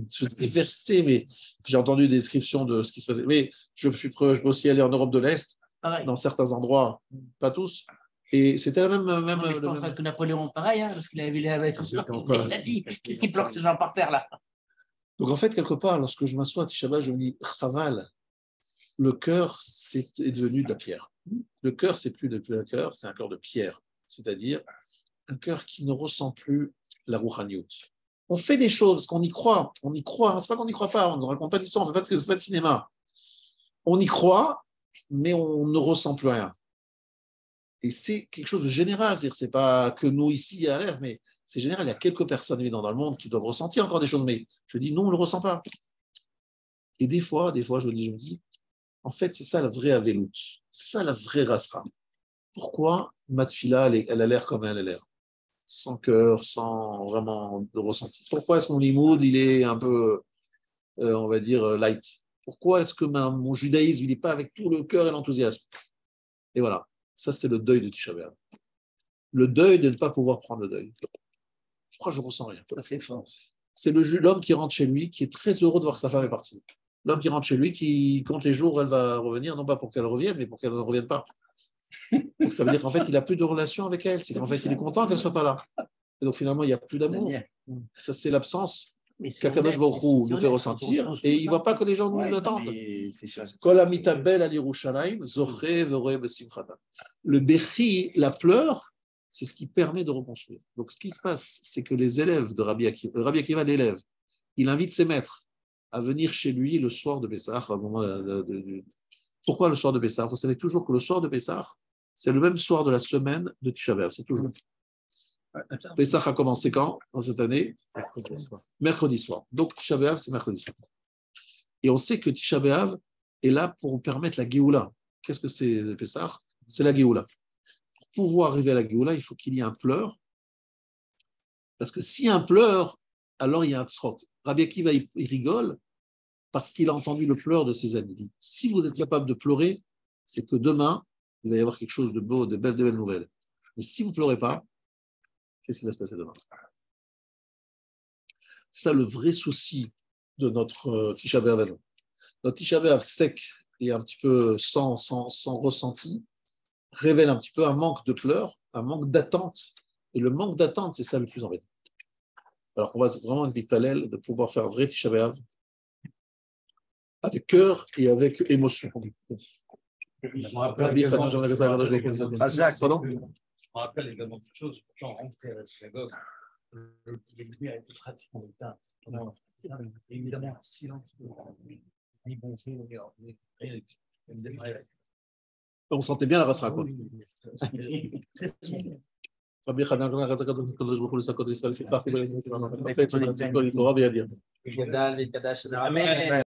se déversaient, mais j'ai entendu des descriptions de ce qui se passait. Mais je peux aussi aller en Europe de l'Est, dans certains endroits, pas tous. Et c'était la même.
Je pense que Napoléon, pareil, hein, parce qu'il avait avec il a dit qu'est-ce qui pleure ces gens par terre là?
Donc en fait, quelque part, lorsque je m'assois à Tisha B'Av, je me dis, Chaval, le cœur est devenu de la pierre. Le cœur, c'est plus un cœur, c'est un cœur de pierre. C'est-à-dire un cœur qui ne ressent plus la rouhaniout. On fait des choses parce qu'on y croit. On y croit. C'est pas qu'on n'y croit pas. On ne raconte pas d'histoire. On ne fait pas de cinéma. On y croit, mais on ne ressent plus rien. Et c'est quelque chose de général. C'est-à-dire, c'est pas que nous ici à l'Ève, mais c'est général. Il y a quelques personnes évidemment dans le monde qui doivent ressentir encore des choses, mais je dis non, on ne le ressent pas. Et des fois, je me dis, en fait, c'est ça la vraie avelout. C'est ça la vraie rasra. Pourquoi ma tfila, elle a l'air comme elle a l'air? Sans cœur, sans vraiment de ressenti. Pourquoi est-ce que mon limoud, il est un peu, on va dire, light? Pourquoi est-ce que mon judaïsme, il n'est pas avec tout le cœur et l'enthousiasme? Et voilà, ça c'est le deuil de Tisha B'Av. Le deuil de ne pas pouvoir prendre le deuil. Pourquoi je ne ressens rien?
Ça c'est fort.
C'est l'homme qui rentre chez lui, qui est très heureux de voir que sa femme est partie. L'homme qui rentre chez lui, qui compte les jours où elle va revenir, non pas pour qu'elle revienne, mais pour qu'elle ne revienne pas. Donc ça veut dire qu'en fait, il n'a plus de relation avec elle. C'est qu'en fait, il est content qu'elle ne soit pas là. Et donc finalement, il n'y a plus d'amour. Ça, c'est l'absence qu'Akadosh Baruch Hu nous fait ressentir. Et il ne voit pas que les gens nous l'attendent. Le Bechi, la pleure, c'est ce qui permet de reconstruire. Donc ce qui se passe, c'est que les élèves de Rabbi Akiva, l'élève, il invite ses maîtres à venir chez lui le soir de Pessah. Pourquoi le soir de Pessah? Vous savez toujours que le soir de Pessah, c'est le même soir de la semaine de Tisha B'Av. C'est toujours. Pessah a commencé quand dans cette année? Mercredi soir. Donc Tisha B'Av, c'est mercredi soir. Et on sait que Tisha B'Av est là pour permettre la Géoula. Qu'est-ce que c'est Pessah? C'est la Géoula. Pour pouvoir arriver à la Géoula, il faut qu'il y ait un pleur. Parce que s'il y a un pleur, alors il y a un tzrok. Rabbi Akiva, il rigole parce qu'il a entendu le pleur de ses amis. Il dit, si vous êtes capable de pleurer, c'est que demain, il va y avoir quelque chose de beau, de belles nouvelles. Mais si vous ne pleurez pas, qu'est-ce qui va se passer demain? C'est ça le vrai souci de notre Tisha B'Av. Notre Tisha B'Av sec et un petit peu sans ressenti révèle un petit peu un manque de pleurs, un manque d'attente. Et le manque d'attente, c'est ça le plus embêtant. Alors on va vraiment une big parallèle de pouvoir faire un vrai Tisha B'Av avec cœur et avec émotion.
Je me rappelle également quelque chose, quand on rentrait à la synagogue, les lumières étaient pratiquement éteintes. Évidemment, silence. Ni bonjour, ni rien.
On sentait bien la race quoi.